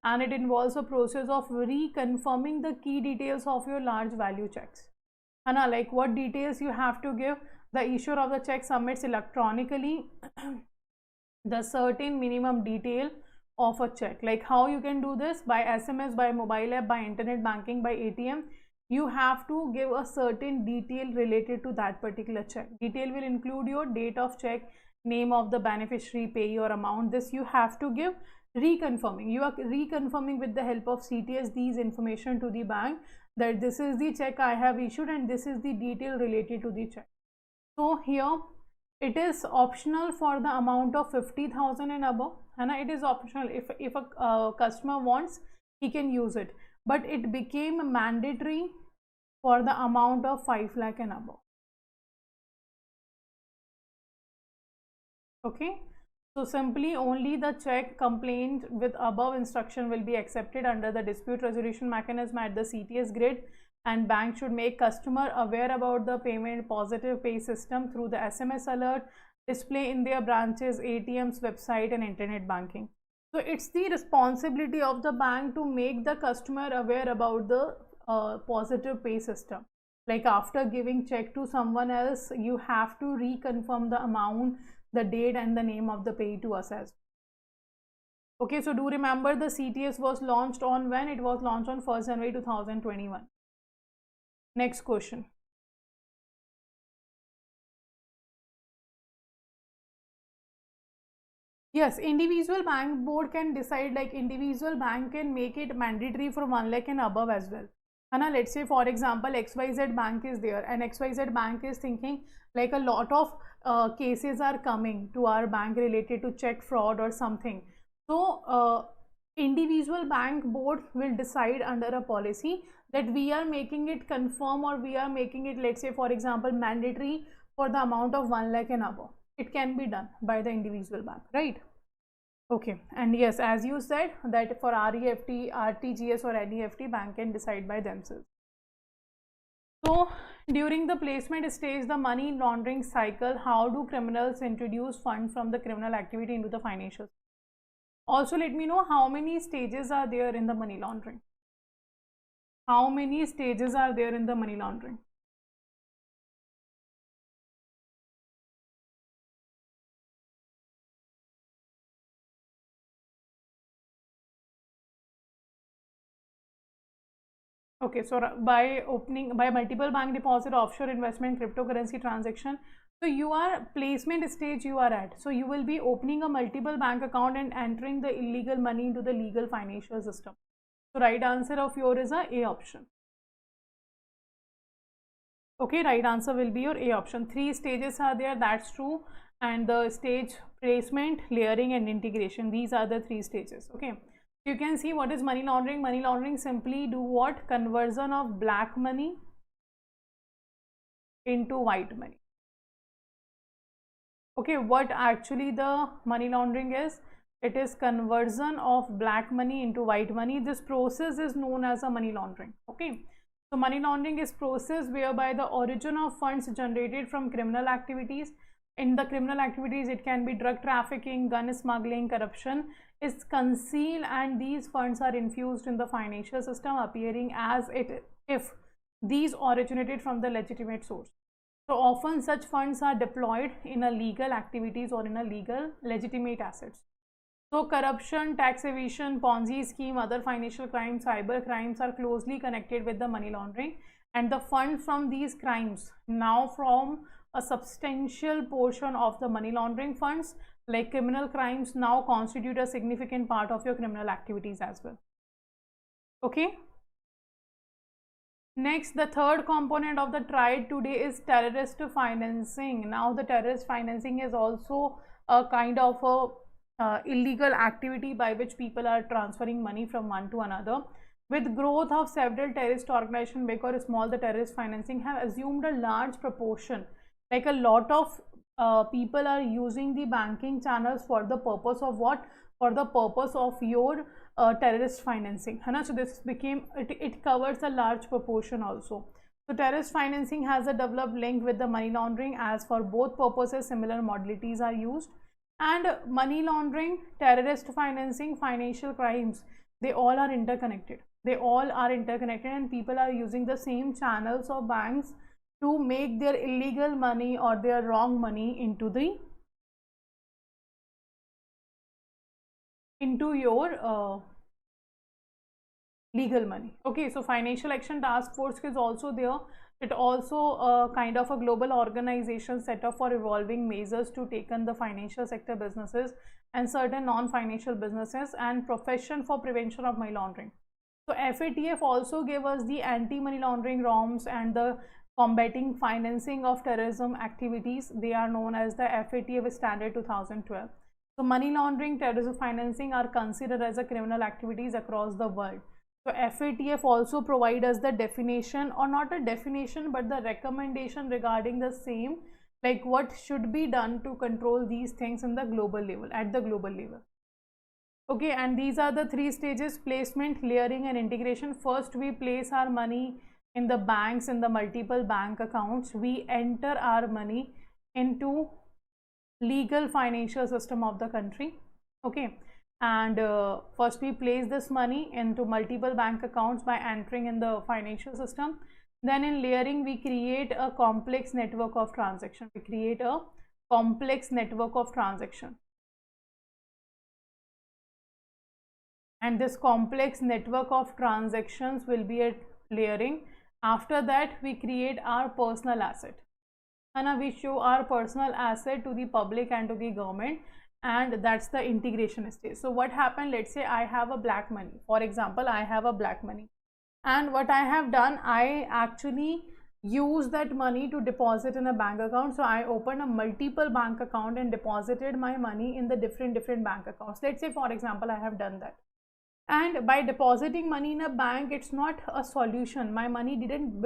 and it involves a process of reconfirming the key details of your large value checks. Like what details you have to give? The issuer of the check submits electronically the certain minimum detail of a check. Like how you can do this? By SMS, by mobile app, by internet banking, by ATM. You have to give a certain detail related to that particular check. Detail will include your date of check, name of the beneficiary, payee or amount. This you have to give. Reconfirming, you are reconfirming with the help of CTS these information to the bank that this is the check I have issued and this is the detail related to the check. So here it is optional for the amount of 50,000 and above, and it is optional. If a customer wants, he can use it, but it became mandatory for the amount of 5 lakh and above. Okay, so simply only the check complained with above instruction will be accepted under the dispute resolution mechanism at the CTS grid, and bank should make customer aware about the payment positive pay system through the SMS alert display in their branches, ATMs, website and internet banking. So it's the responsibility of the bank to make the customer aware about the positive pay system. Like after giving check to someone else, you have to reconfirm the amount, the date and the name of the payee to assess. Okay, so do remember the CTS was launched on when? It was launched on 1st January 2021. Next question. Yes, individual bank board can decide, like individual bank can make it mandatory for 1 lakh and above as well. And let's say for example XYZ bank is there and XYZ bank is thinking like a lot of cases are coming to our bank related to check fraud or something. So individual bank board will decide under a policy that we are making it confirm or we are making it, let's say for example, mandatory for the amount of 1 lakh and above. It can be done by the individual bank, right? Okay, and yes, as you said that for REFT, RTGS or NEFT, bank can decide by themselves. So during the placement stage, the money laundering cycle, how do criminals introduce funds from the criminal activity into the financial? Also let me know how many stages are there in the money laundering. How many stages are there in the money laundering? Okay, so by multiple bank deposit, offshore investment, cryptocurrency transaction, so you are placement stage you are at. So you will be opening a multiple bank account and entering the illegal money into the legal financial system. So right answer of yours is a option. Okay, right answer will be your A option. 3 stages are there, that's true. And the stage placement, layering and integration, these are the 3 stages. Okay, you can see what is money laundering. Money laundering simply do what? Conversion of black money into white money. Okay, what actually the money laundering is? It is conversion of black money into white money. This process is known as a money laundering. Okay, so money laundering is process whereby the origin of funds generated from criminal activities. In the criminal activities, it can be drug trafficking, gun smuggling, corruption, is concealed and these funds are infused in the financial system, appearing as if these originated from the legitimate source. So often such funds are deployed in a legal activities or in a legal legitimate assets. So corruption, tax evasion, Ponzi scheme, other financial crimes, cyber crimes are closely connected with the money laundering, and the funds from these crimes now form a substantial portion of the money laundering funds. Like criminal crimes now constitute a significant part of your criminal activities as well. Okay. Next, the third component of the triad today is terrorist financing. Now the terrorist financing is also a kind of a illegal activity by which people are transferring money from one to another. With growth of several terrorist organizations, big or small, the terrorist financing have assumed a large proportion. Like a lot of people are using the banking channels for the purpose of what? For the purpose of your terrorist financing. So this became, it covers a large proportion also. So terrorist financing has a developed link with the money laundering, as for both purposes similar modalities are used. And money laundering, terrorist financing, financial crimes, they all are interconnected. They all are interconnected, and people are using the same channels of banks to make their illegal money or their wrong money into the into your legal money. Okay, so Financial Action Task Force is also there. It also kind of a global organization set up for evolving measures to taken the financial sector businesses and certain non-financial businesses and profession for prevention of money laundering. So FATF also gave us the anti-money laundering norms and the combating financing of terrorism activities. They are known as the FATF Standard 2012. So money laundering, terrorism financing are considered as a criminal activities across the world. So FATF also provide us the definition, or not a definition but the recommendation regarding the same, like what should be done to control these things in the global level, at the global level. Okay, and these are the 3 stages: placement, layering and integration. First we place our money in the banks, in the multiple bank accounts. We enter our money into legal financial system of the country. Okay, and first we place this money into multiple bank accounts by entering in the financial system. Then in layering we create a complex network of transaction. We create a complex network of transaction, and this complex network of transactions will be at layering. After that we create our personal asset, and we show our personal asset to the public and to the government, and that's the integration stage. So what happened, let's say I have a black money, for example I have a black money, and what I have done, I actually use that money to deposit in a bank account. So I opened a multiple bank account and deposited my money in the different bank accounts. Let's say for example I have done that, and by depositing money in a bank, it's not a solution. My money didn't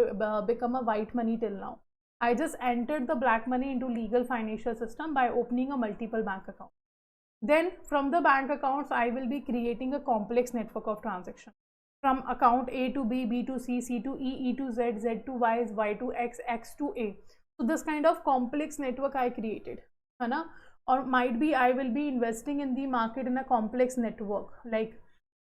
become a white money till now. I just entered the black money into legal financial system by opening a multiple bank account. Then from the bank accounts, I will be creating a complex network of transaction. From account A to B, B to C, C to E, E to Z, Z to Y, Y to X, X to A. So this kind of complex network I created. Or might be I will be investing in the market in a complex network. Like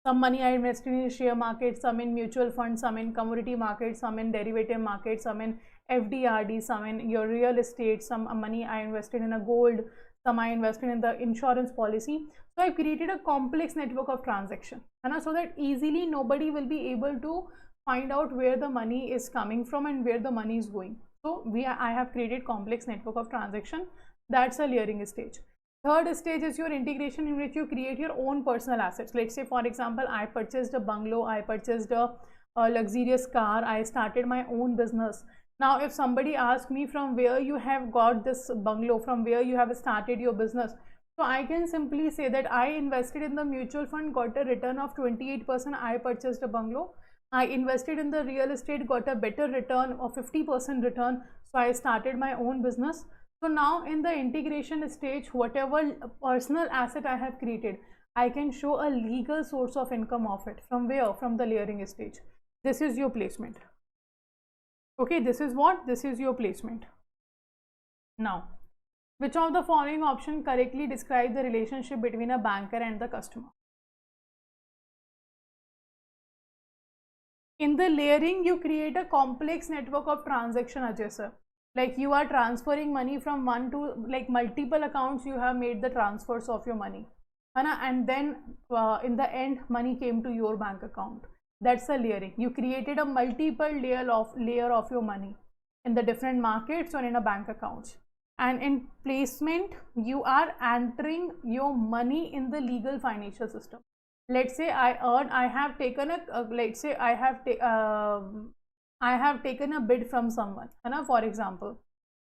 some money I invested in share market, some in mutual funds, some in commodity market, some in derivative market, some in FDRD, some in your real estate, some money I invested in a gold, some I invested in the insurance policy. So I created a complex network of transaction, so that easily nobody will be able to find out where the money is coming from and where the money is going. So I have created complex network of transaction. That's a layering stage. Third stage is your integration, in which you create your own personal assets. Let's say for example I purchased a bungalow, I purchased a luxurious car, I started my own business. Now if somebody asks me from where you have got this bungalow, from where you have started your business, so I can simply say that I invested in the mutual fund, got a return of 28%, I purchased a bungalow. I invested in the real estate, got a better return of 50% return, so I started my own business. So now in the integration stage, whatever personal asset I have created, I can show a legal source of income of it. From where? From the layering stage. This is your placement. Okay, this is what? This is your placement. Now, which of the following option correctly describe the relationship between a banker and the customer? In the layering, you create a complex network of transaction, Ajay sir. Like you are transferring money from one to like multiple accounts, you have made the transfers of your money, and then in the end money came to your bank account. That's a layering. You created a multiple layer of your money in the different markets or in a bank accounts. And in placement, you are entering your money in the legal financial system. Let's say I have taken a let's say I have taken a bid from someone, for example.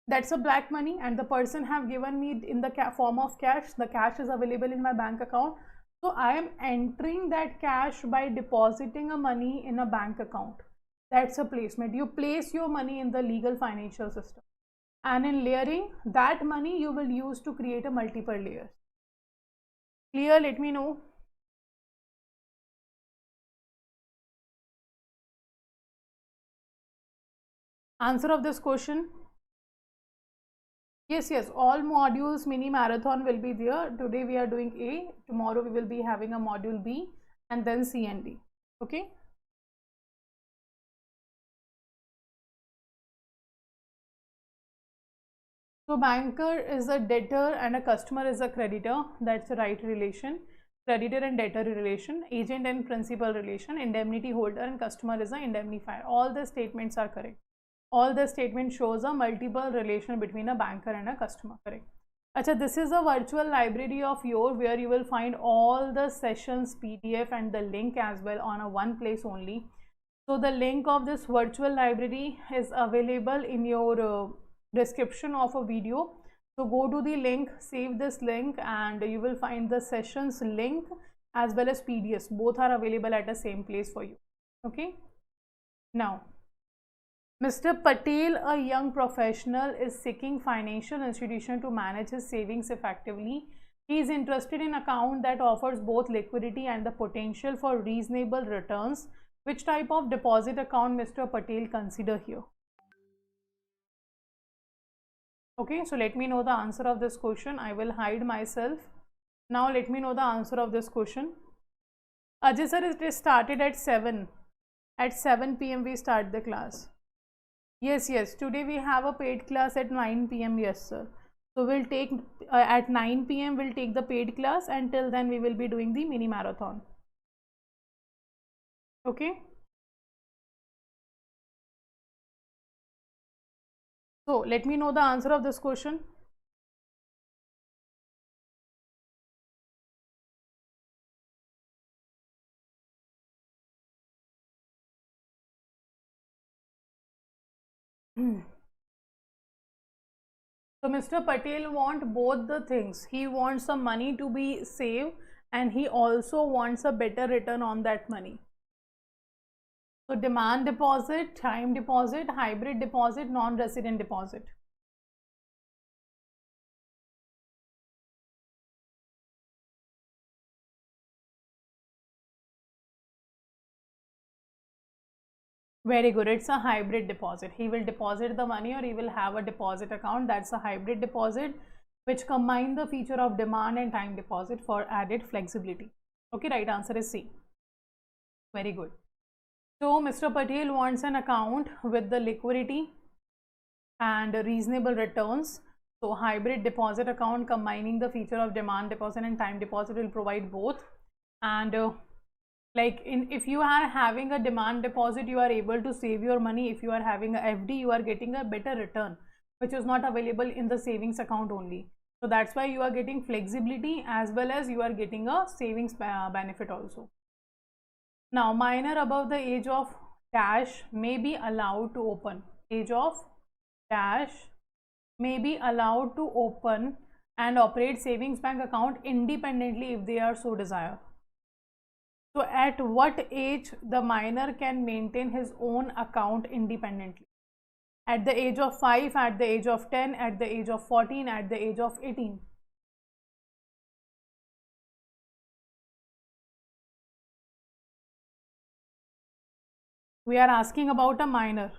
That's a black money, and the person have given me in the form of cash. The cash is available in my bank account. So I am entering that cash by depositing a money in a bank account. That's a placement. You place your money in the legal financial system. And in layering, that money you will use to create a multiple layers. Clear? Let me know. Answer of this question. Yes, all modules mini marathon will be there. Today we are doing A, tomorrow we will be having a module B, and then C and D. Okay. So banker is a debtor and a customer is a creditor. That's the right relation. creditor and debtor relation, agent and principal relation, indemnity holder and customer is an indemnifier. All the statements are correct. All the statement shows a multiple relation between a banker and a customer. Correct. Acha, this is a virtual library of yours where you will find all the sessions PDF and the link as well on a one place only. So the link of this virtual library is available in your description of a video. So go to the link, save this link, and you will find the sessions link as well as PDFs. Both are available at the same place for you. Okay. Now, Mr. Patel, a young professional, is seeking financial institution to manage his savings effectively. He is interested in account that offers both liquidity and the potential for reasonable returns. Which type of deposit account Mr. Patel consider here? Okay, so let me know the answer of this question. I will hide myself. Now let me know the answer of this question. Ajay sir, it is started at 7. At 7 p.m. we start the class. Yes, today we have a paid class at 9 p.m. Yes sir. So we'll take at 9 p.m. we'll take the paid class, and till then we will be doing the mini marathon. Okay. So let me know the answer of this question. So Mr. Patel wants both the things. He wants some money to be saved and he also wants a better return on that money. So demand deposit, time deposit, hybrid deposit, non-resident deposit. Very good. It's a hybrid deposit. He will deposit the money or he will have a deposit account. That's a hybrid deposit which combine the feature of demand and time deposit for added flexibility. Okay, right answer is C. Very good. So Mr. Patel wants an account with the liquidity and reasonable returns. So hybrid deposit account combining the feature of demand deposit and time deposit will provide both. And if you are having a demand deposit, you are able to save your money. If you are having a FD, you are getting a better return, which is not available in the savings account only. So that's why you are getting flexibility as well as you are getting a savings benefit also. Now, minor above the age of dash may be allowed to open. Age of dash may be allowed to open and operate savings bank account independently if they are so desire. So at what age the minor can maintain his own account independently? At the age of 5, at the age of 10, at the age of 14, at the age of 18. We are asking about a minor.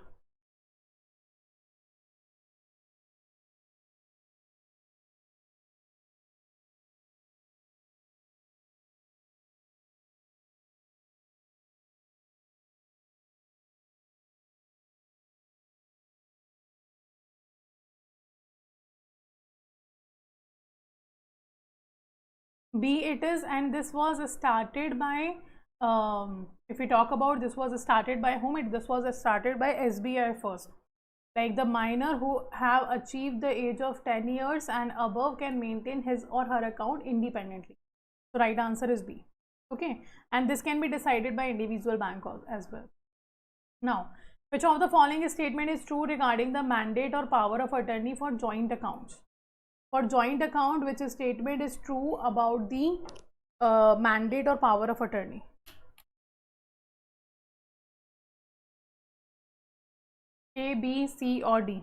B it is, and this was started by, if we talk about this was started by whom, this was started by SBI first. Like the minor who have achieved the age of 10 years and above can maintain his or her account independently. So right answer is B. Okay, and this can be decided by individual bank as well. Now, which of the following statement is true regarding the mandate or power of attorney for joint accounts? For joint account, which statement is true about the mandate or power of attorney? A, B, C or D?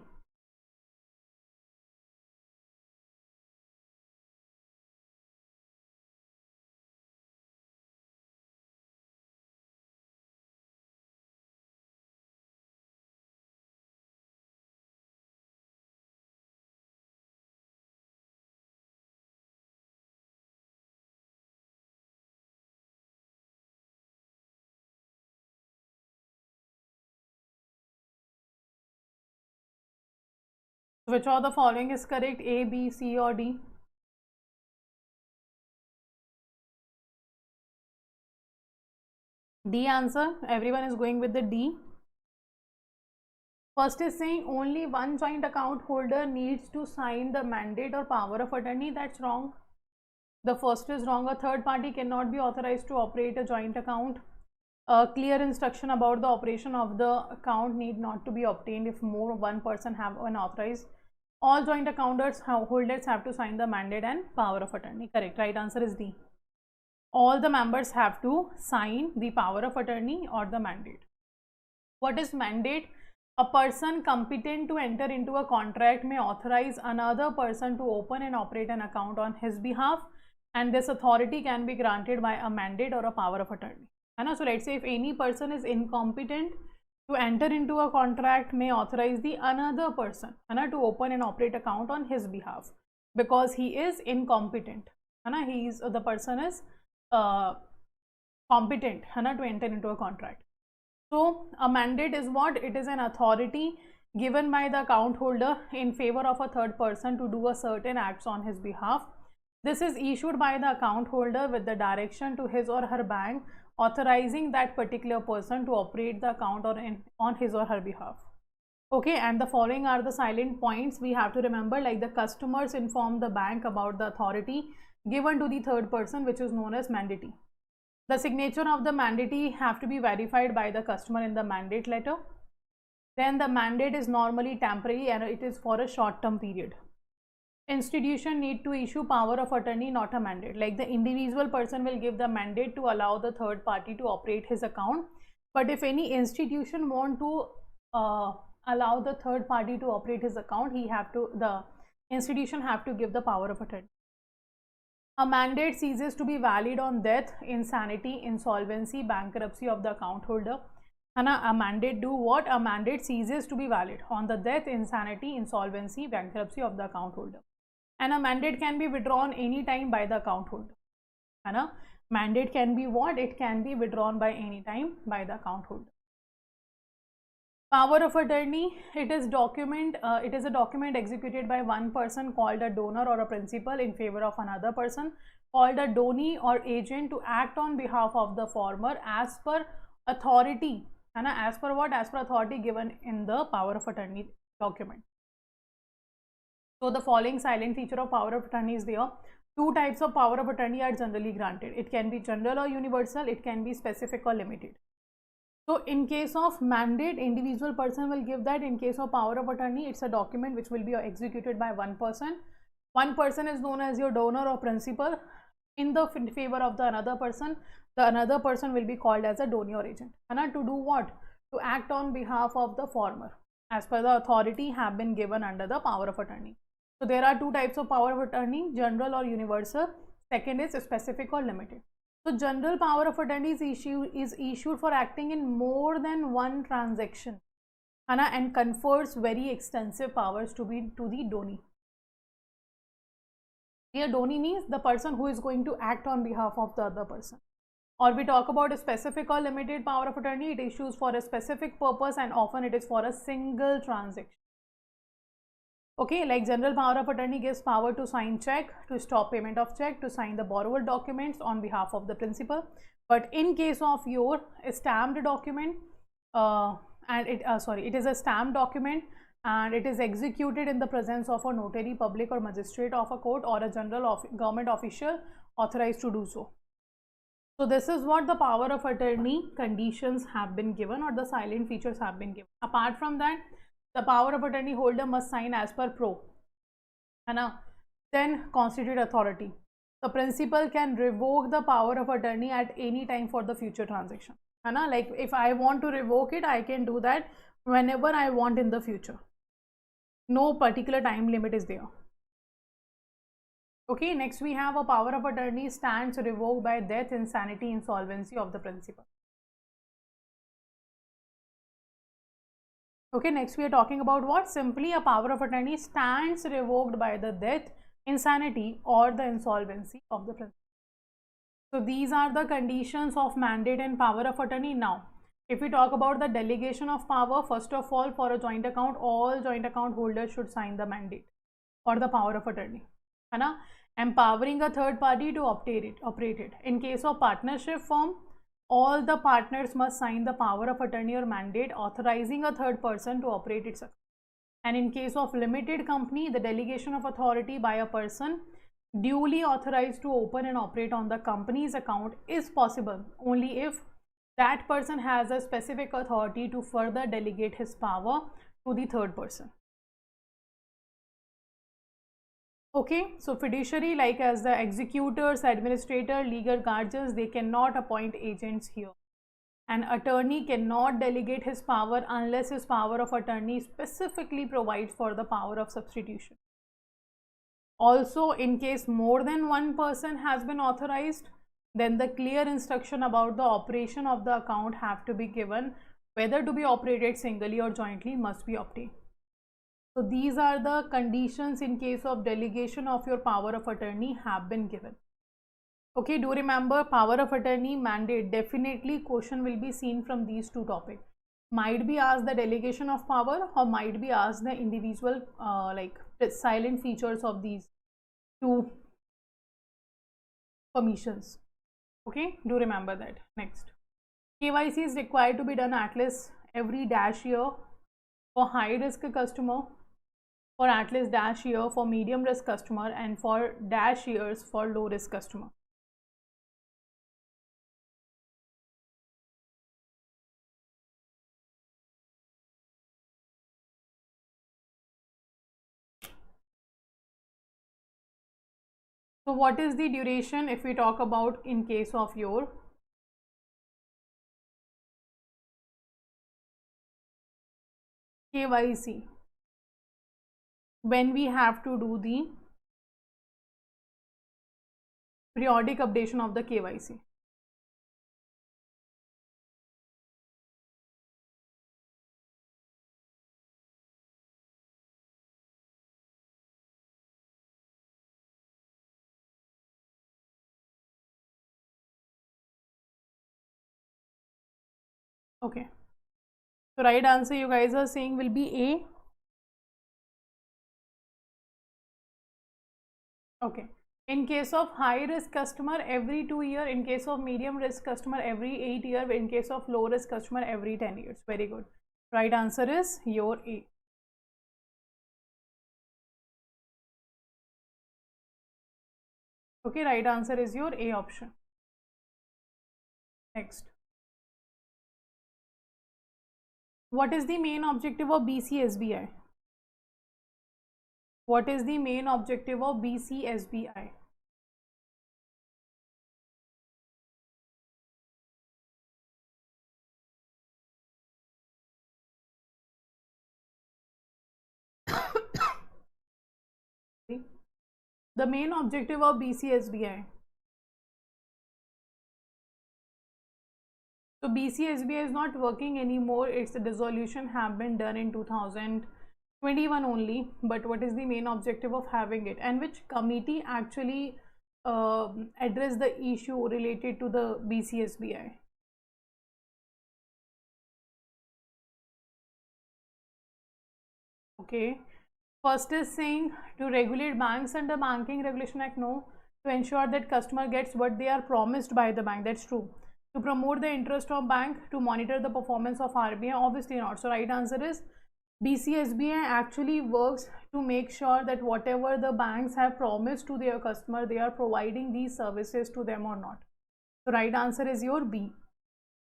Which of the following is correct? A, B, C or D? D answer, everyone is going with the D. First is saying only one joint account holder needs to sign the mandate or power of attorney. That's wrong. The first is wrong. A third party cannot be authorized to operate a joint account. A clear instruction about the operation of the account need not to be obtained if more one person have unauthorized. All joint account holders have to sign the mandate and power of attorney. Correct. Right answer is D. All the members have to sign the power of attorney or the mandate. What is mandate? A person competent to enter into a contract may authorize another person to open and operate an account on his behalf, and this authority can be granted by a mandate or a power of attorney. So let's say if any person is incompetent to enter into a contract, may authorize the another person to open and operate account on his behalf because he is incompetent. The person is competent to enter into a contract. So a mandate is what? It is an authority given by the account holder in favor of a third person to do a certain acts on his behalf. This is issued by the account holder with the direction to his or her bank authorizing that particular person to operate the account on his or her behalf. Okay, and the following are the silent points we have to remember, like the customers inform the bank about the authority given to the third person, which is known as mandate. The signature of the mandate have to be verified by the customer in the mandate letter. Then the mandate is normally temporary and it is for a short-term period. Institution need to issue power of attorney, not a mandate. Like the individual person will give the mandate to allow the third party to operate his account. But if any institution want to allow the third party to operate his account, the institution have to give the power of attorney. A mandate ceases to be valid on death, insanity, insolvency, bankruptcy of the account holder. A mandate do what? A mandate ceases to be valid on the death, insanity, insolvency, bankruptcy of the account holder. And a mandate can be withdrawn anytime by the account holder. Mandate can be what? It can be withdrawn by any time by the account holder. Power of attorney, it is a document executed by one person called a donor or a principal in favor of another person called a donee or agent to act on behalf of the former as per authority. As per what? As per authority given in the power of attorney document. So the following silent feature of power of attorney is there. Two types of power of attorney are generally granted. It can be general or universal. It can be specific or limited. So in case of mandate, individual person will give that. In case of power of attorney, it's a document which will be executed by one person. One person is known as your donor or principal in the favor of the another person. The another person will be called as a donee or agent. To do what? To act on behalf of the former as per the authority have been given under the power of attorney. So there are two types of power of attorney, general or universal. Second is specific or limited. So general power of attorney is issued for acting in more than one transaction and confers very extensive powers to the donee. Here donee means the person who is going to act on behalf of the other person. Or we talk about a specific or limited power of attorney, it issues for a specific purpose and often it is for a single transaction. Okay, like general power of attorney gives power to sign check, to stop payment of check, to sign the borrower documents on behalf of the principal. But in case of your stamped document, it is a stamped document and it is executed in the presence of a notary public or magistrate of a court or a general government official authorized to do so. So this is what the power of attorney conditions have been given or the silent features have been given. Apart from that, the power of attorney holder must sign as per pro. Then constitute authority. The principal can revoke the power of attorney at any time for the future transaction. Like if I want to revoke it, I can do that whenever I want in the future. No particular time limit is there. Okay, next we have a power of attorney stands revoked by death, insanity, insolvency of the principal. Okay, next we are talking about what? Simply a power of attorney stands revoked by the death, insanity or the insolvency of the principal. So these are the conditions of mandate and power of attorney. Now, if we talk about the delegation of power, first of all, for a joint account, all joint account holders should sign the mandate or the power of attorney. Empowering a third party to operate it. In case of partnership firm, all the partners must sign the power of attorney or mandate authorizing a third person to operate its account. And in case of limited company, the delegation of authority by a person duly authorized to open and operate on the company's account is possible only if that person has a specific authority to further delegate his power to the third person. Okay, so fiduciary, like as the executors, administrator, legal guardians, they cannot appoint agents here. An attorney cannot delegate his power unless his power of attorney specifically provides for the power of substitution. Also, in case more than one person has been authorized, then the clear instruction about the operation of the account have to be given. Whether to be operated singly or jointly must be obtained. So these are the conditions in case of delegation of your power of attorney have been given. Okay, do remember power of attorney, mandate, definitely question will be seen from these two topics. Might be asked the delegation of power or might be asked the individual like the silent features of these two permissions. Okay, do remember that. Next, KYC is required to be done at least every dash year for high risk customer, for at least dash year for medium risk customer, and for dash years for low risk customer. So what is the duration if we talk about in case of your KYC, when we have to do the periodic updation of the KYC? Okay, so right answer you guys are saying will be A. Okay, in case of high risk customer every 2 years, in case of medium risk customer every 8 years, in case of low risk customer every 10 years. Very good. Right answer is your A. Okay, right answer is your A option. Next, what is the main objective of BCSBI? What is the main objective of BCSBI? The main objective of BCSBI. So BCSBI is not working anymore. Its dissolution have been done in 2021 only. But what is the main objective of having it, and which committee actually addressed the issue related to the BCSBI? Okay, first is saying to regulate banks under Banking Regulation Act. No. To ensure that customer gets what they are promised by the bank. That's true. To promote the interest of bank, to monitor the performance of RBI, obviously not. So right answer is BCSBI actually works to make sure that whatever the banks have promised to their customer, they are providing these services to them or not. So right answer is your B.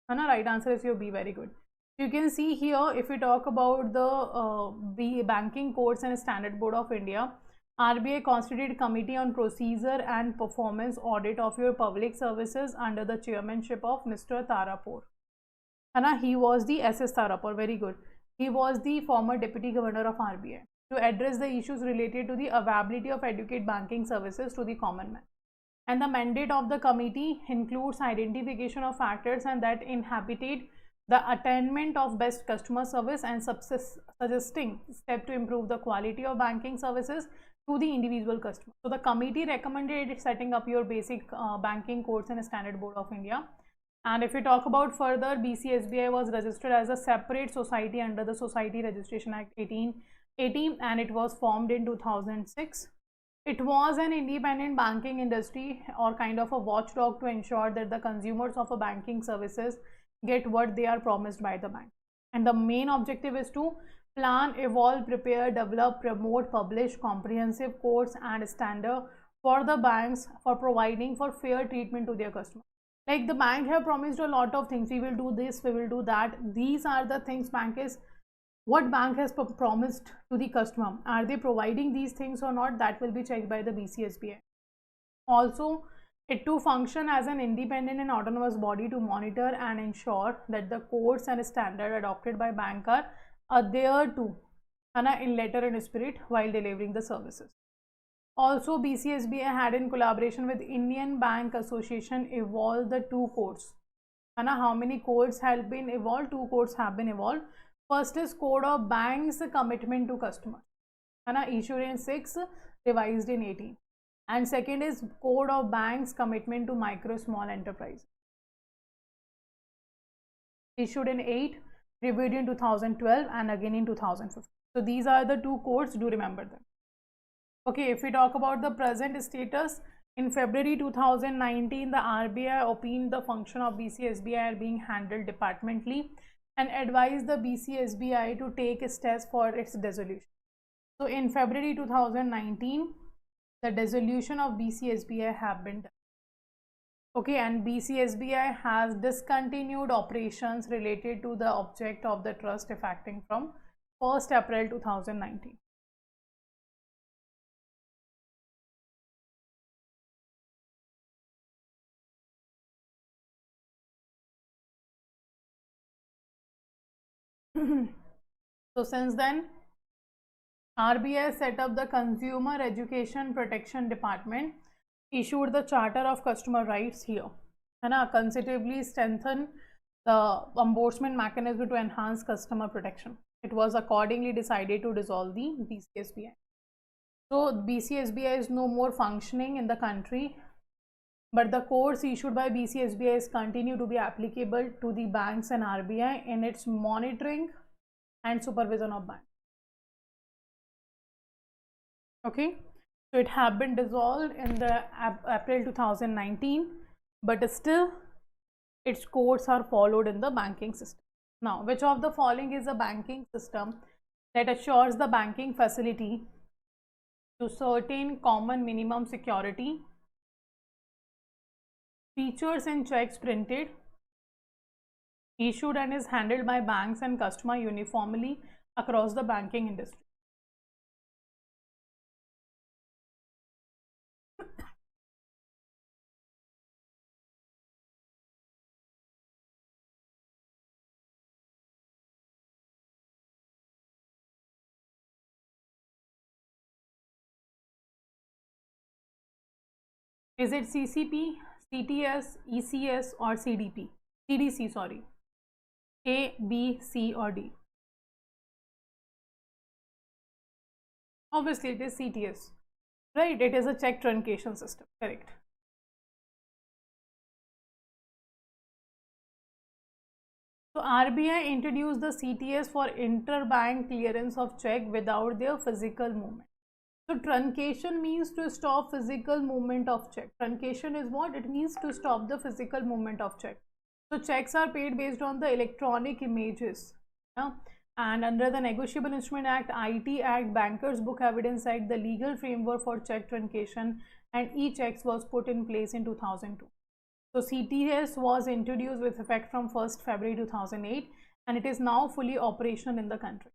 Right answer is your B. Very good. You can see here, if we talk about the Banking Codes and Standard Board of India, RBI constituted committee on procedure and performance audit of your public services under the chairmanship of Mr. Tarapur. He was the SS Tarapur. Very good. He was the former deputy governor of RBI, to address the issues related to the availability of adequate banking services to the common man. And the mandate of the committee includes identification of factors and that inhibited the attainment of best customer service and suggesting steps to improve the quality of banking services to the individual customer. So the committee recommended setting up your basic banking codes and Standard Board of India. And if we talk about further, BCSBI was registered as a separate society under the Society Registration Act 1880, and it was formed in 2006. It was an independent banking industry or kind of a watchdog to ensure that the consumers of a banking services get what they are promised by the bank. And the main objective is to plan, evolve, prepare, develop, promote, publish comprehensive codes and standard for the banks for providing for fair treatment to their customers. Like the bank have promised a lot of things. We will do this, we will do that. These are the things what bank has promised to the customer. Are they providing these things or not? That will be checked by the BCSBI. Also, it to function as an independent and autonomous body to monitor and ensure that the codes and standard adopted by bank are adhered to in letter and spirit while delivering the services. Also, BCSBI had in collaboration with Indian Bank Association evolved the 2 codes. How many codes have been evolved? 2 codes have been evolved. First is Code of Banks Commitment to Customers, issued in 6, revised in 18. And second is Code of Banks Commitment to Micro Small Enterprise, issued in 8, reviewed in 2012 and again in 2015. So these are the 2 codes, do remember them. Okay, if we talk about the present status, in February 2019, the RBI opined the function of BCSBI are being handled departmentally and advised the BCSBI to take steps for its dissolution. So in February 2019, the dissolution of BCSBI have been done. Okay, and BCSBI has discontinued operations related to the object of the trust effecting from 1st April 2019. So since then, RBI set up the Consumer Education Protection Department, issued the Charter of Customer Rights here, and considerably strengthened the enforcement mechanism to enhance customer protection. It was accordingly decided to dissolve the BCSBI. So BCSBI is no more functioning in the country, but the codes issued by BCSBI continue to be applicable to the banks and RBI in its monitoring and supervision of banks. Okay, so it have been dissolved in the April 2019, but still its codes are followed in the banking system. Now, which of the following is a banking system that assures the banking facility to certain common minimum security, features in checks printed, issued and is handled by banks and customer uniformly across the banking industry? Is it CCP, CTS, ECS or CDP? CDC, sorry. A, B, C or D? Obviously it is CTS, right? It is a check truncation system, correct. So RBI introduced the CTS for interbank clearance of check without their physical movement. So truncation means to stop physical movement of check. Truncation is what? It means to stop the physical movement of check. So checks are paid based on the electronic images. And under the Negotiable Instrument Act, IT Act, Bankers Book Evidence Act, the legal framework for check truncation and e-checks was put in place in 2002. So CTS was introduced with effect from 1st February 2008 and it is now fully operational in the country.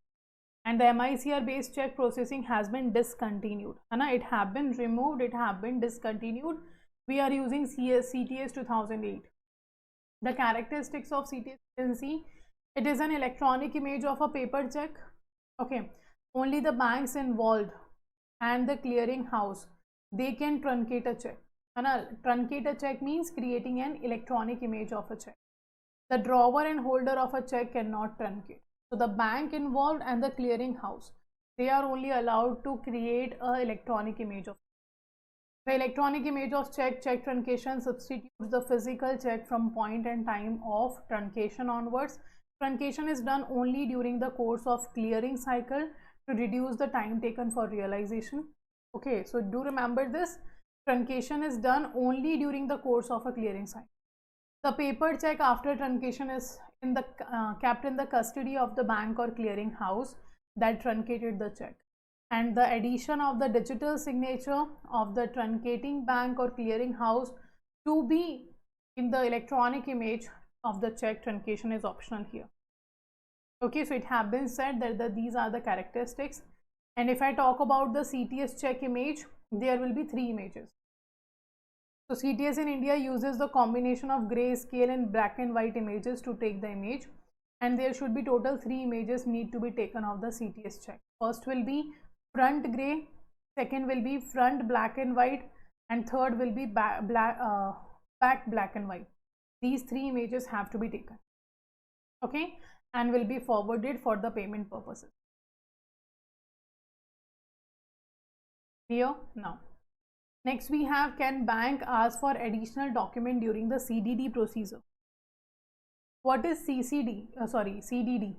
And the MICR based check processing has been discontinued. It have been removed, it have been discontinued. We are using CTS 2008. The characteristics of CTS, you can see, it is an electronic image of a paper check. Okay, only the banks involved and the clearing house, they can truncate a check. Truncate a check means creating an electronic image of a check. The drawer and holder of a check cannot truncate. So the bank involved and the clearing house, they are only allowed to create an electronic image of. The electronic image of check truncation substitutes the physical check from point and time of truncation onwards. Truncation is done only during the course of clearing cycle to reduce the time taken for realization. Okay, so do remember this. Truncation is done only during the course of a clearing cycle. The paper check after truncation is kept in the custody of the bank or clearing house that truncated the check, and the addition of the digital signature of the truncating bank or clearing house to be in the electronic image of the check truncation is optional here. Okay, so it has been said that these are the characteristics. And if I talk about the CTS check image, there will be 3 images. So CTS in India uses the combination of grayscale and black and white images to take the image, and there should be total 3 images need to be taken of the CTS check. First will be front gray, second will be front black and white, and third will be back black and white. These 3 images have to be taken, okay, and will be forwarded for the payment purposes. Here now. Next we have, can bank ask for additional document during the CDD procedure? What is CDD?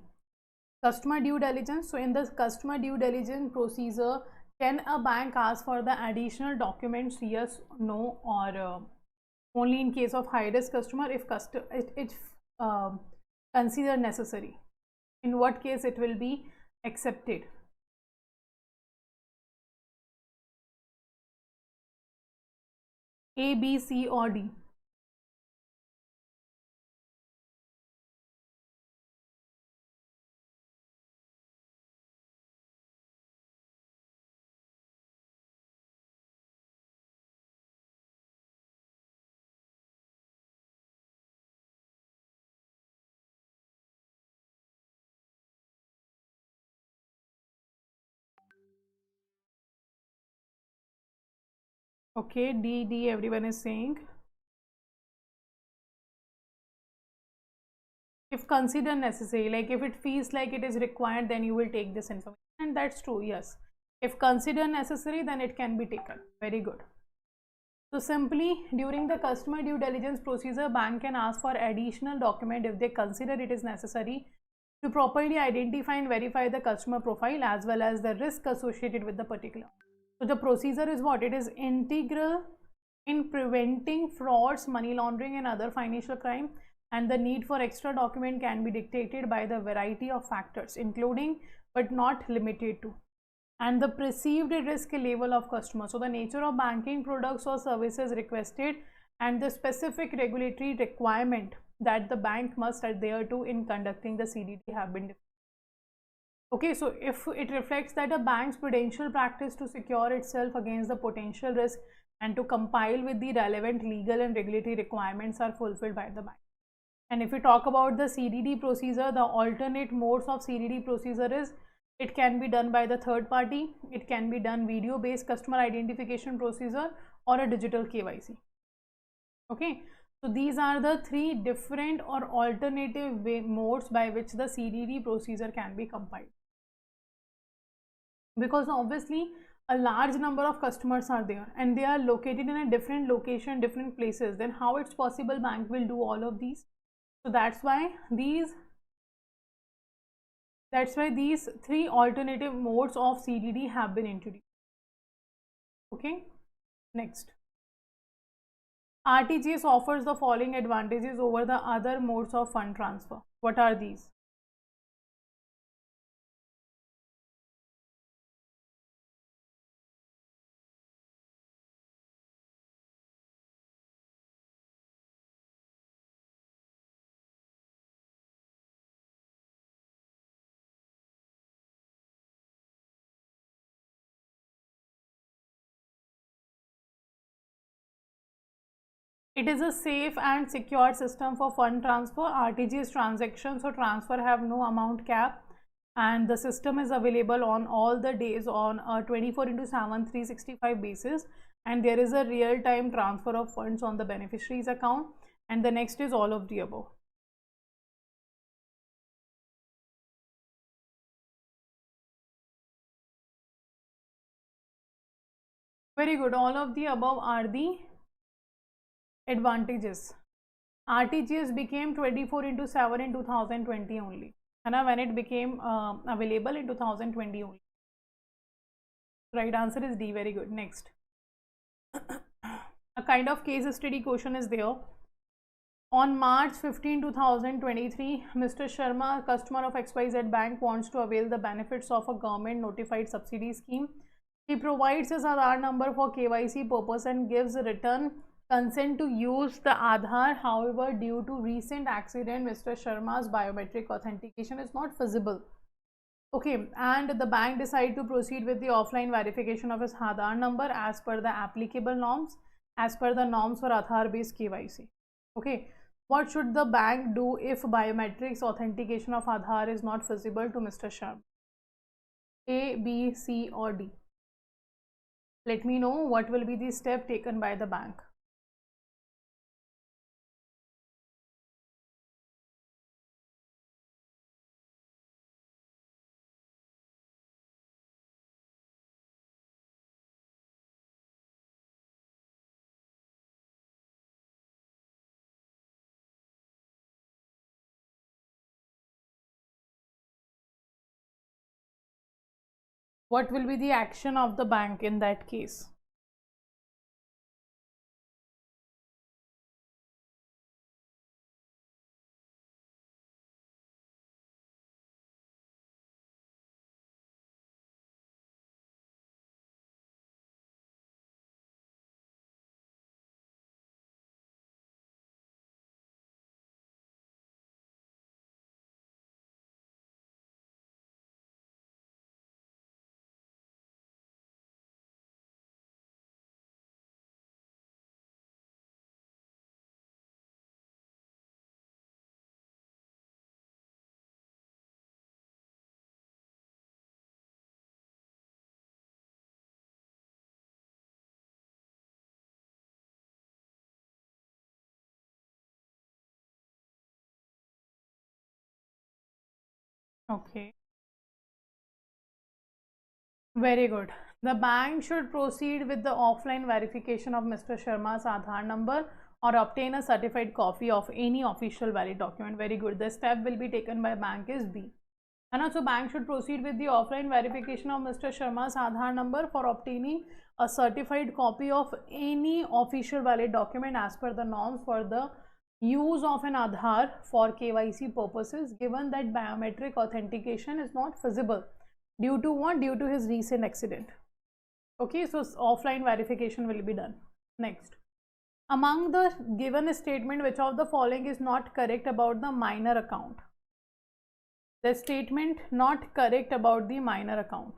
Customer due diligence. So in the customer due diligence procedure, can a bank ask for the additional documents? Yes, no, or only in case of high risk customer if considered necessary. In what case it will be accepted? A, B, C or D? Okay, D, everyone is saying. If considered necessary, like if it feels like it is required, then you will take this information, and that's true. Yes, if considered necessary, then it can be taken. Very good. So simply during the customer due diligence procedure, bank can ask for additional document if they consider it is necessary to properly identify and verify the customer profile as well as the risk associated with the particular. So the procedure is what? It is integral in preventing frauds, money laundering and other financial crime, and the need for extra document can be dictated by the variety of factors including but not limited to, and the perceived risk level of customer. So the nature of banking products or services requested and the specific regulatory requirement that the bank must adhere to in conducting the CDD have been defined. Okay, so if it reflects that a bank's prudential practice to secure itself against the potential risk and to compile with the relevant legal and regulatory requirements are fulfilled by the bank. And if we talk about the CDD procedure, the alternate modes of CDD procedure is, it can be done by the third party, it can be done video based customer identification procedure or a digital KYC. Okay, so these are the 3 different or alternative modes by which the CDD procedure can be compiled. Because obviously a large number of customers are there and they are located in a different location, different places, then how it's possible bank will do all of these? So that's why these 3 alternative modes of CDD have been introduced. Okay, next. RTGS offers the following advantages over the other modes of fund transfer. What are these? It is a safe and secure system for fund transfer. RTGS transactions or transfer have no amount cap, and the system is available on all the days on a 24/7 365 basis, and there is a real-time transfer of funds on the beneficiary's account. And the next is all of the above. Very good. All of the above are the advantages. RTGS became 24/7 in 2020 only, and when it became available in 2020 only. Right answer is D. Very good. Next. A kind of case study question is there. On March 15, 2023, Mr. Sharma, a customer of XYZ Bank, wants to avail the benefits of a government notified subsidy scheme. He provides his Aadhaar number for KYC purpose and gives written consent to use the Aadhaar. However, due to recent accident, Mr. Sharma's biometric authentication is not feasible. Okay, and the bank decide to proceed with the offline verification of his Aadhaar number as per the applicable norms, as per the norms for Aadhaar based KYC. Okay, what should the bank do if biometrics authentication of Aadhaar is not feasible to Mr. Sharma? A, B, C or D? Let me know what will be the step taken by the bank. What will be the action of the bank in that case? Okay. Very good. The bank should proceed with the offline verification of Mr. Sharma's Aadhaar number or obtain a certified copy of any official valid document. Very good. The step will be taken by bank is B. And also bank should proceed with the offline verification of Mr. Sharma's Aadhaar number for obtaining a certified copy of any official valid document as per the norms for the use of an Aadhaar for KYC purposes, given that biometric authentication is not feasible. Due to what? Due to his recent accident. Okay, so offline verification will be done. Next. Among the given statement, which of the following is not correct about the minor account? The statement not correct about the minor account.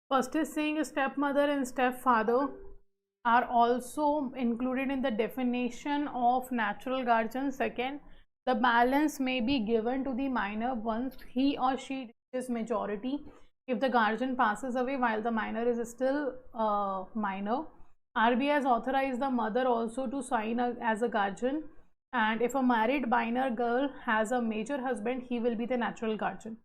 First is saying stepmother and stepfather are also included in the definition of natural guardian. Second, the balance may be given to the minor once he or she reaches majority. If the guardian passes away while the minor is still minor, RBI has authorized the mother also to sign as a guardian, and if a married minor girl has a major husband, he will be the natural guardian.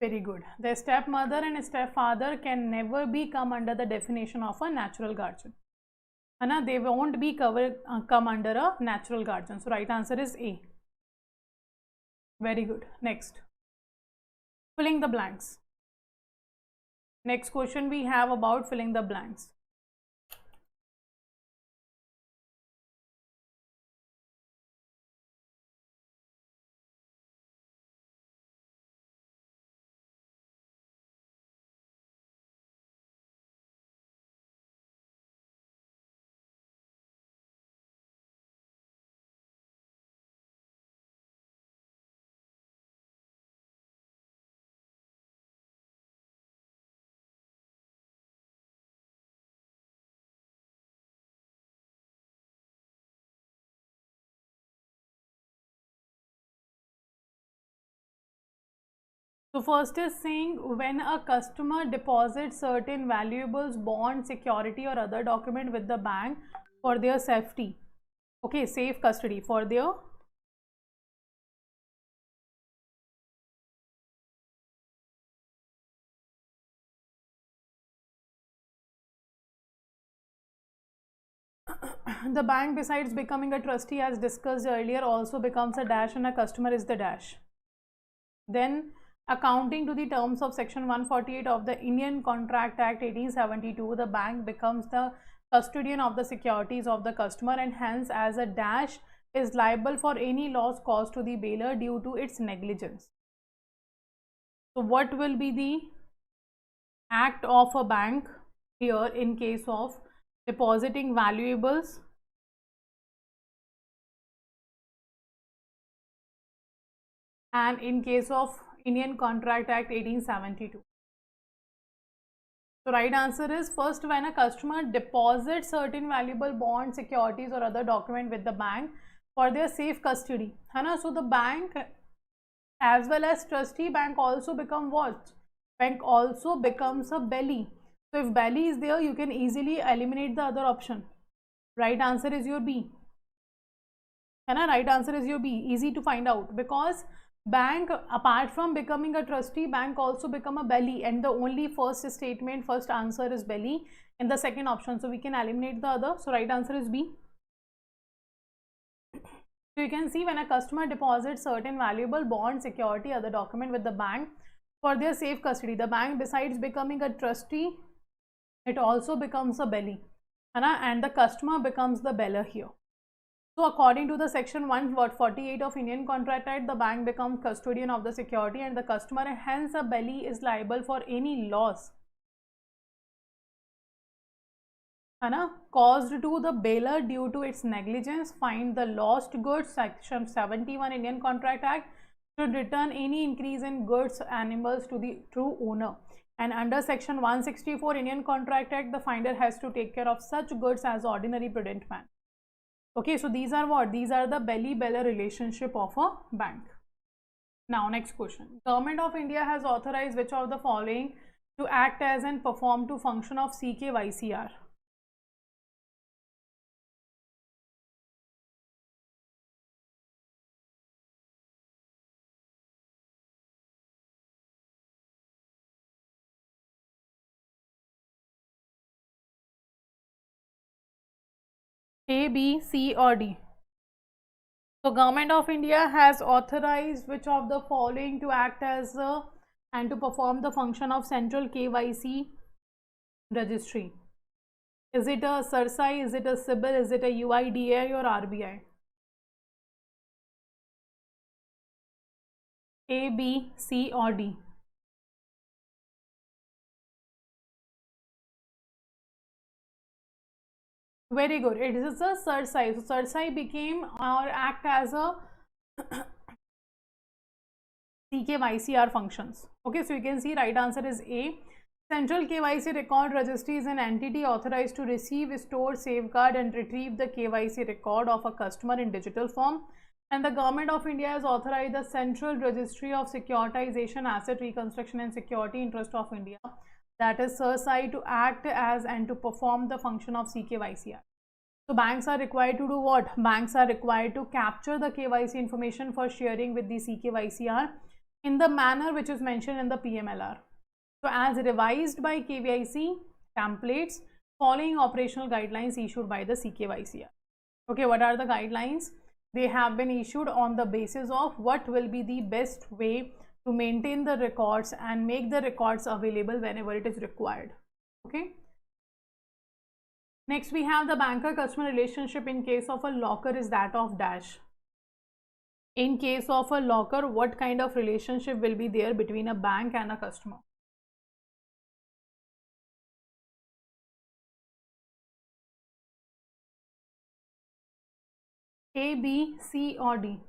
Very good. The stepmother and stepfather can never be come under the definition of a natural guardian. They won't be come under a natural guardian. So right answer is A. Very good. Next. Filling the blanks. Next question we have about filling the blanks. So first is saying when a customer deposits certain valuables, bond, security or other document with the bank for their safety. Okay, safe custody for their the bank, besides becoming a trustee as discussed earlier, also becomes a dash and a customer is the dash. Then accounting to the terms of section 148 of the Indian Contract Act 1872, the bank becomes the custodian of the securities of the customer and hence as a dash is liable for any loss caused to the bailer due to its negligence. So what will be the act of a bank here in case of depositing valuables and in case of Indian Contract Act 1872? So right answer is first, when a customer deposits certain valuable bonds, securities or other document with the bank for their safe custody, है ना? So the bank as well as trustee, bank also become what? Bank also becomes a belly. So if belly is there, you can easily eliminate the other option. Right answer is your B. है ना? Right answer is your B. Easy to find out because bank, apart from becoming a trustee, bank also become a belly, and the only first statement, first answer is belly in the second option. So we can eliminate the other. So right answer is B. So you can see when a customer deposits certain valuable bond, security, other document with the bank for their safe custody, the bank besides becoming a trustee, it also becomes a belly, and the customer becomes the beller here. So according to the section 148 of Indian Contract Act, the bank becomes custodian of the security and the customer, and hence a belly is liable for any loss caused to the bailer due to its negligence. Find the lost goods. Section 71 Indian Contract Act should return any increase in goods, animals to the true owner. And under section 164 Indian Contract Act, the finder has to take care of such goods as ordinary prudent man. Okay, so these are what? These are the belly-beller relationship of a bank. Now, next question. Government of India has authorized which of the following to act as and perform to function of CKYCR? A, B, C or D? So Government of India has authorized which of the following to act as and to perform the function of central KYC registry? Is it a CERSAI, is it a CIBIL, is it a UIDAI or RBI? A, B, C or D? Very good. It is a CERSAI. So CERSAI became or act as a CKYCR functions. Okay, so you can see right answer is A. Central KYC Record Registry is an entity authorized to receive, store, safeguard and retrieve the KYC record of a customer in digital form. And the Government of India has authorized the Central Registry of Securitization, Asset Reconstruction and Security Interest of India, that is CERSAI, to act as and to perform the function of CKYCR. So banks are required to do what? Banks are required to capture the KYC information for sharing with the CKYCR in the manner which is mentioned in the PMLR. So as revised by KYC templates, following operational guidelines issued by the CKYCR. Okay, what are the guidelines? They have been issued on the basis of what will be the best way to maintain the records and make the records available whenever it is required. Okay. Next, we have the banker-customer relationship in case of a locker is that of dash. In case of a locker, what kind of relationship will be there between a bank and a customer? A, B, C or D?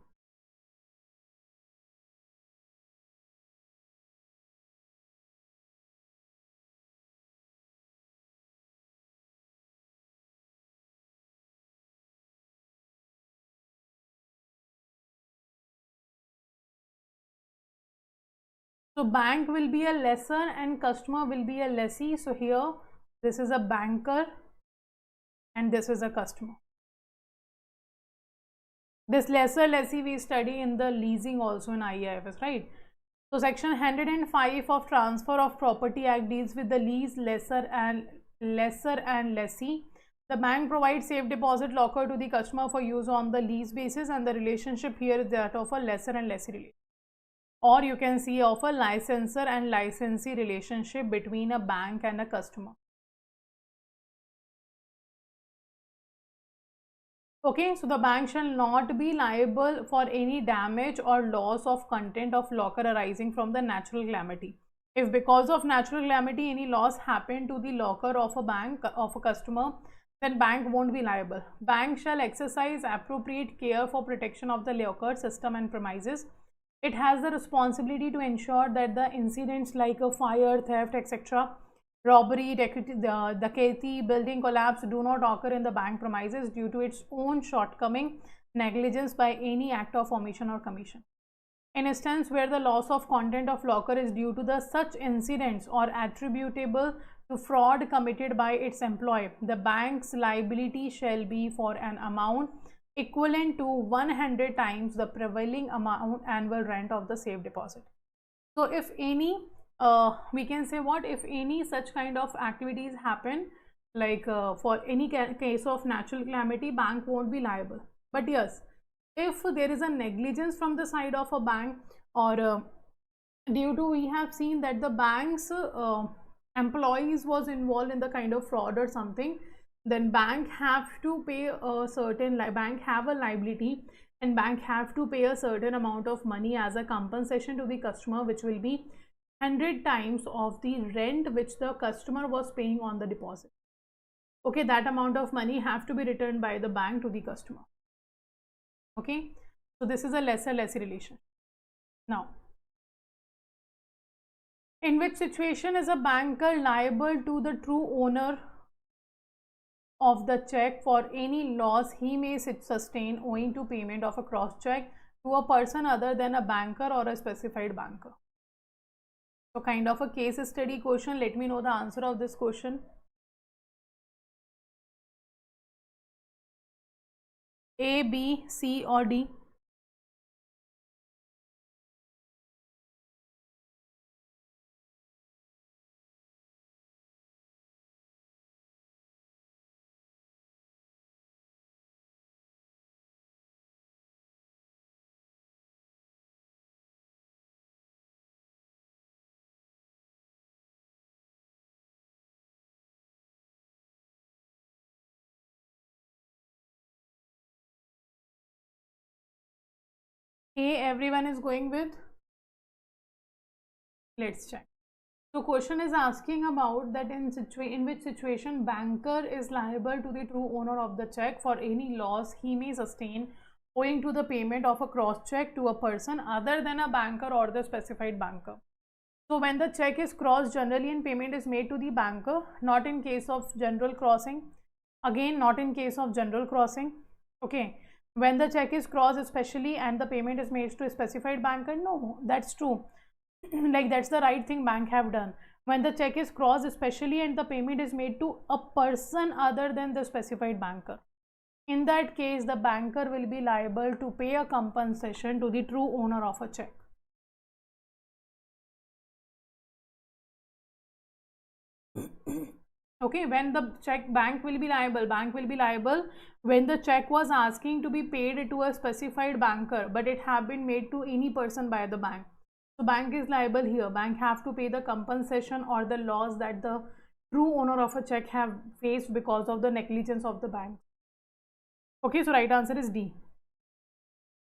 So bank will be a lessor and customer will be a lessee. So here this is a banker and this is a customer. This lessor lessee we study in the leasing also in IIFS, right? So section 105 of Transfer of Property Act deals with the lease, lessor and lessee. The bank provides safe deposit locker to the customer for use on the lease basis, and the relationship here is that of a lessor and lessee relation. Or you can see of a licensor and licensee relationship between a bank and a customer. Okay, so the bank shall not be liable for any damage or loss of content of locker arising from the natural calamity. If because of natural calamity any loss happened to the locker of a bank, of a customer, then bank won't be liable. Bank shall exercise appropriate care for protection of the locker system and premises. It has the responsibility to ensure that the incidents like a fire, theft, etc., robbery, dacoity, building collapse do not occur in the bank premises due to its own shortcoming, negligence by any act of omission or commission. In instance where the loss of content of locker is due to the such incidents or attributable to fraud committed by its employee, the bank's liability shall be for an amount equivalent to 100 times the prevailing amount annual rent of the safe deposit. So if any we can say what, if any such kind of activities happen, like for any case of natural calamity, bank won't be liable. But yes, if there is a negligence from the side of a bank, or due to, we have seen that the bank's employees was involved in the kind of fraud or something, then bank have to pay a certain, bank have a liability, and bank have to pay a certain amount of money as a compensation to the customer, which will be 100 times of the rent which the customer was paying on the deposit. Okay, that amount of money have to be returned by the bank to the customer. Okay, so this is a lessor-lessee relation. Now, in which situation is a banker liable to the true owner of the check for any loss he may sustain owing to payment of a cross check to a person other than a banker or a specified banker? So kind of a case study question. Let me know the answer of this question. A, B, C or D? A, everyone is going with? Let's check. So question is asking about that in which situation banker is liable to the true owner of the check for any loss he may sustain owing to the payment of a cross check to a person other than a banker or the specified banker. So when the check is crossed generally and payment is made to the banker, not in case of general crossing. Again, not in case of general crossing. Okay, when the check is crossed especially and the payment is made to a specified banker, no, that's true. Like that's the right thing bank have done. When the check is crossed especially and the payment is made to a person other than the specified banker, in that case the banker will be liable to pay a compensation to the true owner of a check. Okay, when the check, bank will be liable when the check was asking to be paid to a specified banker but it have been made to any person by the bank. So bank is liable here. Bank have to pay the compensation or the loss that the true owner of a check have faced because of the negligence of the bank. Okay, so right answer is D.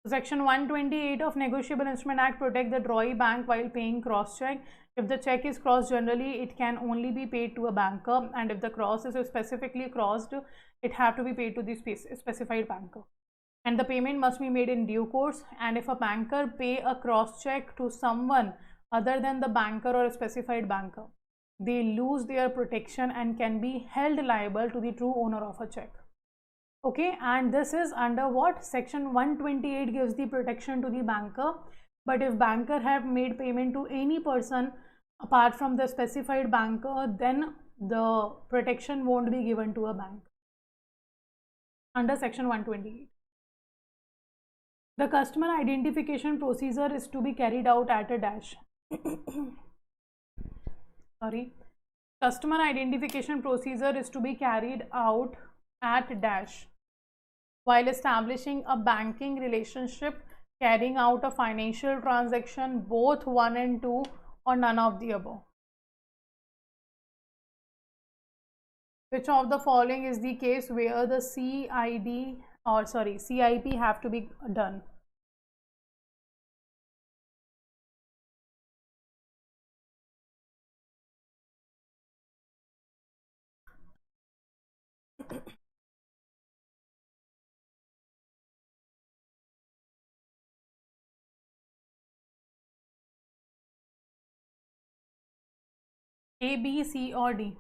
Section 128 of Negotiable Instrument Act protect the drawee bank while paying cross check. If the check is crossed generally, it can only be paid to a banker, and if the cross is specifically crossed, it have to be paid to the specified banker. And the payment must be made in due course. And if a banker pay a cross check to someone other than the banker or a specified banker, they lose their protection and can be held liable to the true owner of a check. Okay, and this is under what? Section 128 gives the protection to the banker. But if banker have made payment to any person apart from the specified banker, then the protection won't be given to a bank under section 128. The customer identification procedure is to be carried out at a dash. Sorry. Customer identification procedure is to be carried out at dash while establishing a banking relationship, carrying out a financial transaction, both 1 and 2, or none of the above. Which of the following is the case where the CIP have to be done? A, B, C or D?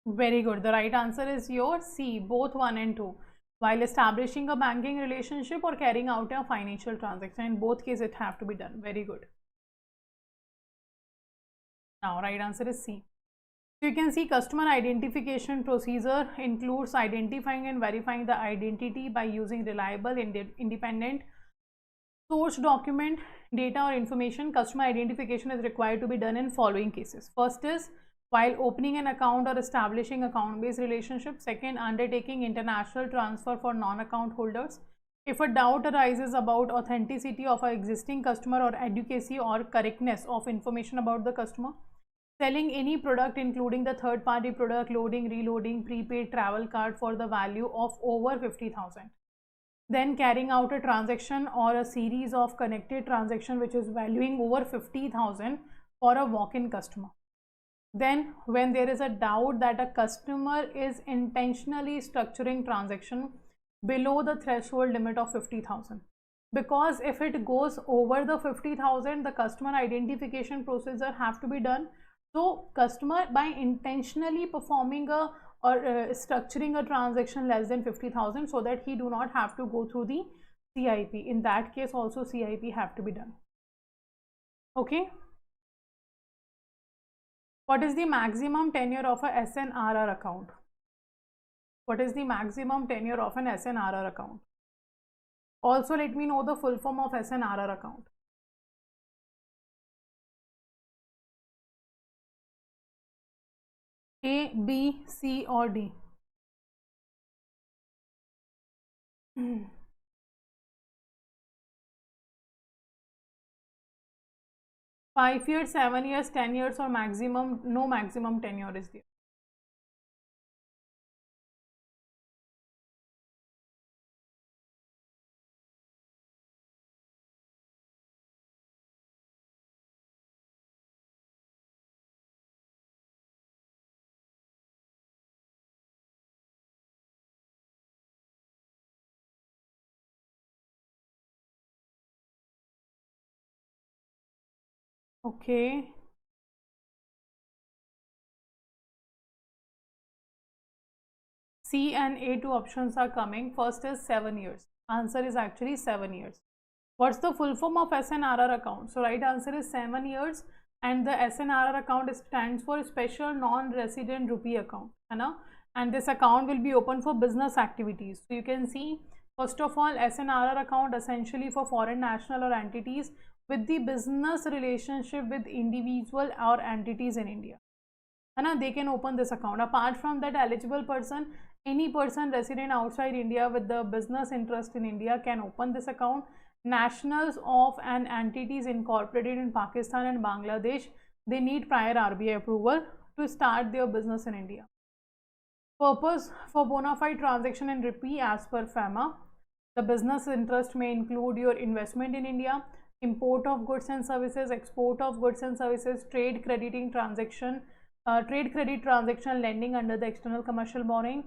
Very good. The right answer is your C, both 1 and 2. While establishing a banking relationship or carrying out a financial transaction, in both cases it have to be done. Very good. Now, right answer is C. So you can see customer identification procedure includes identifying and verifying the identity by using reliable, independent source document, data or information. Customer identification is required to be done in following cases. First is while opening an account or establishing account-based relationship. Second, undertaking international transfer for non-account holders. If a doubt arises about authenticity of an existing customer or adequacy or correctness of information about the customer. Selling any product including the third-party product, loading, reloading, prepaid travel card for the value of over 50,000. Then carrying out a transaction or a series of connected transaction which is valuing over 50,000 for a walk-in customer. Then when there is a doubt that a customer is intentionally structuring transaction below the threshold limit of 50,000. Because if it goes over the 50,000, the customer identification procedure have to be done. So customer by intentionally performing or structuring a transaction less than 50,000 so that he do not have to go through the CIP. In that case also CIP have to be done. Okay. What is the maximum tenure of a SNRR account? What is the maximum tenure of an SNRR account? Also let me know the full form of SNRR account. A, B, C or D? 5 years, 7 years, 10 years or maximum, no maximum tenure is there. Okay. C and A, two options are coming. First is 7 years. Answer is actually 7 years. What's the full form of SNRR account? So right answer is 7 years, and the SNRR account stands for Special Non-Resident Rupee Account, and this account will be open for business activities. So you can see, first of all, SNRR account essentially for foreign national or entities with the business relationship with individual or entities in India. They can open this account. Apart from that, eligible person, any person resident outside India with the business interest in India can open this account. Nationals of and entities incorporated in Pakistan and Bangladesh, they need prior RBI approval to start their business in India. Purpose for bona fide transaction in rupee as per FAMA. The business interest may include your investment in India, import of goods and services, export of goods and services, trade crediting transaction, trade credit transaction, lending under the external commercial borrowing,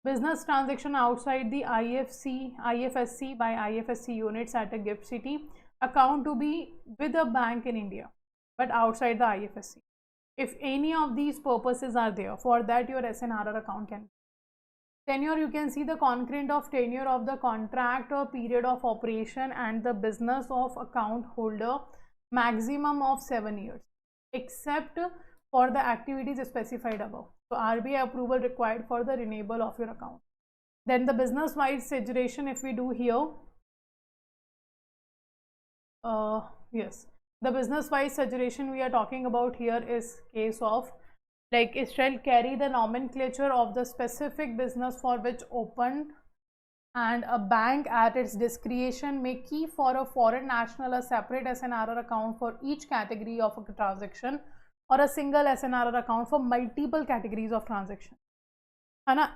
business transaction outside the IFSC by IFSC units at a gift city, account to be with a bank in India but outside the IFSC. If any of these purposes are there, for that your SNRR account can. Tenure, you can see the concurrent of tenure of the contract or period of operation and the business of account holder, maximum of 7 years, except for the activities specified above. So RBI approval required for the renewal of your account. Then the business wide segregation, if we do here, yes, the business wide segregation we are talking about here is case of like it shall carry the nomenclature of the specific business for which opened, and a bank at its discretion may keep for a foreign national a separate SNRR account for each category of a transaction, or a single SNRR account for multiple categories of transaction.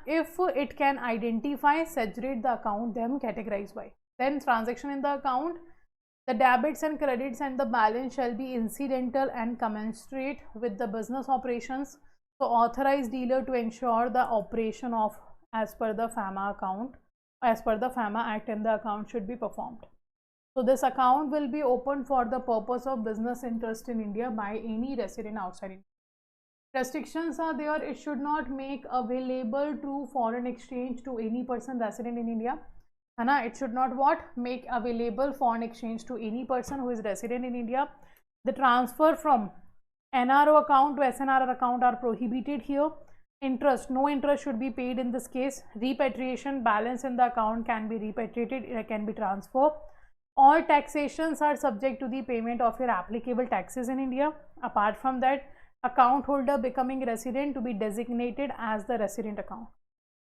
If it can identify, segregate the account, them categorize by. Then transaction in the account, the debits and credits and the balance shall be incidental and commensurate with the business operations. So authorized dealer to ensure the operation of as per the FAMA account, as per the FAMA Act, and the account should be performed. So this account will be opened for the purpose of business interest in India by any resident outside India. Restrictions are there. It should not make available true foreign exchange to any person resident in India. It should not what? Make available foreign exchange to any person who is resident in India. The transfer from NRO account to SNRR account are prohibited here. Interest, no interest should be paid in this case. Repatriation, balance in the account can be repatriated, it can be transferred. All taxations are subject to the payment of your applicable taxes in India. Apart from that, account holder becoming resident to be designated as the resident account.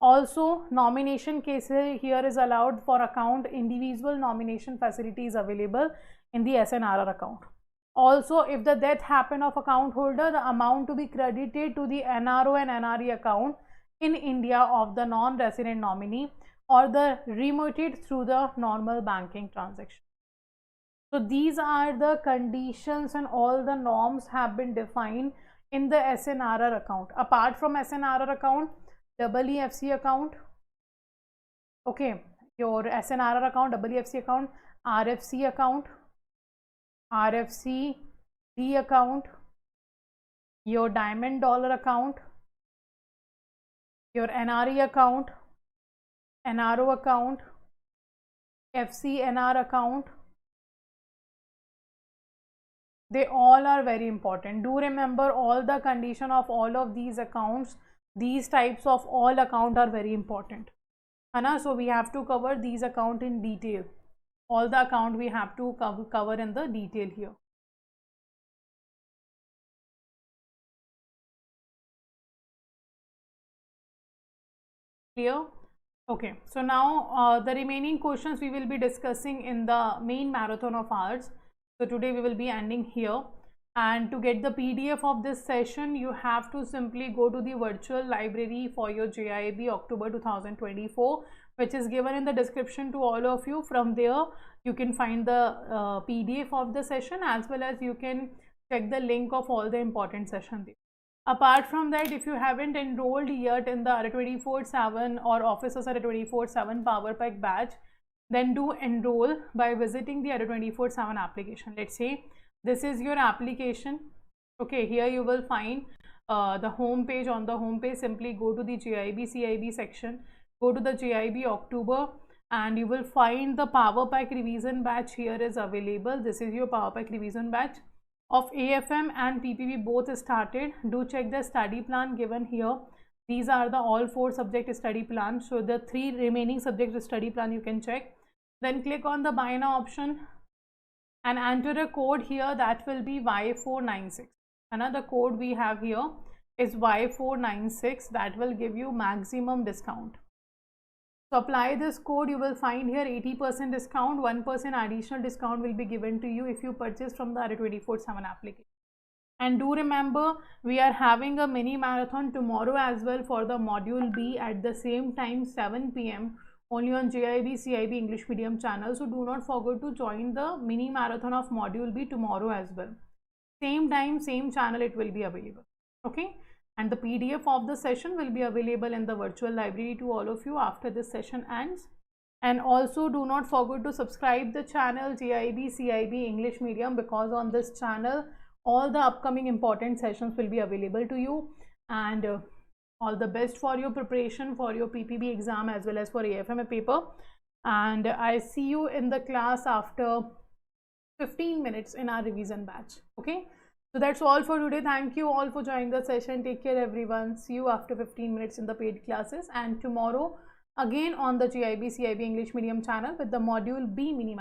Also, nomination cases here is allowed for account. Individual nomination facility is available in the SNRR account. Also, if the death happen of account holder, the amount to be credited to the NRO and NRE account in India of the non-resident nominee, or the remitted through the normal banking transaction. So these are the conditions and all the norms have been defined in the SNRR account. Apart from SNRR account, EEFC account, okay, your SNRR account, EEFC account, RFC account, RFC D account, your diamond dollar account, your NRE account, NRO account, FCNR account, they all are very important. Do remember all the condition of all of these accounts. These types of all account are very important. So we have to cover these account in detail. All the account we have to cover in the detail here. Clear? Okay, so now the remaining questions we will be discussing in the main marathon of ours. So today we will be ending here, and to get the PDF of this session you have to simply go to the virtual library for your JAIIB October 2024, which is given in the description to all of you. From there you can find the PDF of the session, as well as you can check the link of all the important sessions there. Apart from that, if you haven't enrolled yet in the Adda 24/7 or Officers Adda 24/7 Power Pack batch, then do enroll by visiting the Adda 24/7 application. Let's say this is your application. Okay, here you will find the home page. On the home page, simply go to the JAIIB CIB section, go to the JAIIB October, and you will find the Power Pack revision batch here is available. This is your Power Pack revision batch of AFM and PPB, both started. Do check the study plan given here. These are the all 4 subject study plan. So the 3 remaining subject study plan you can check. Then click on the buy now option and enter a code here that will be Y496. Another code we have here is Y496 that will give you maximum discount. So apply this code, you will find here 80% discount, 1% additional discount will be given to you if you purchase from the Adda 24/7 application. And do remember, we are having a mini marathon tomorrow as well for the module B at the same time 7 PM only on JAIIB CIB English Medium channel. So do not forget to join the mini marathon of module B tomorrow as well. Same time, same channel it will be available. Okay. And the PDF of the session will be available in the virtual library to all of you after this session ends. And also do not forget to subscribe the channel JAIIB CIB English Medium, because on this channel all the upcoming important sessions will be available to you, and all the best for your preparation for your PPB exam as well as for AFMA paper. And I see you in the class after 15 minutes in our revision batch. Okay, so that's all for today. Thank you all for joining the session. Take care everyone. See you after 15 minutes in the paid classes, and tomorrow again on the JAIIB CIB English medium channel with the module B minimum.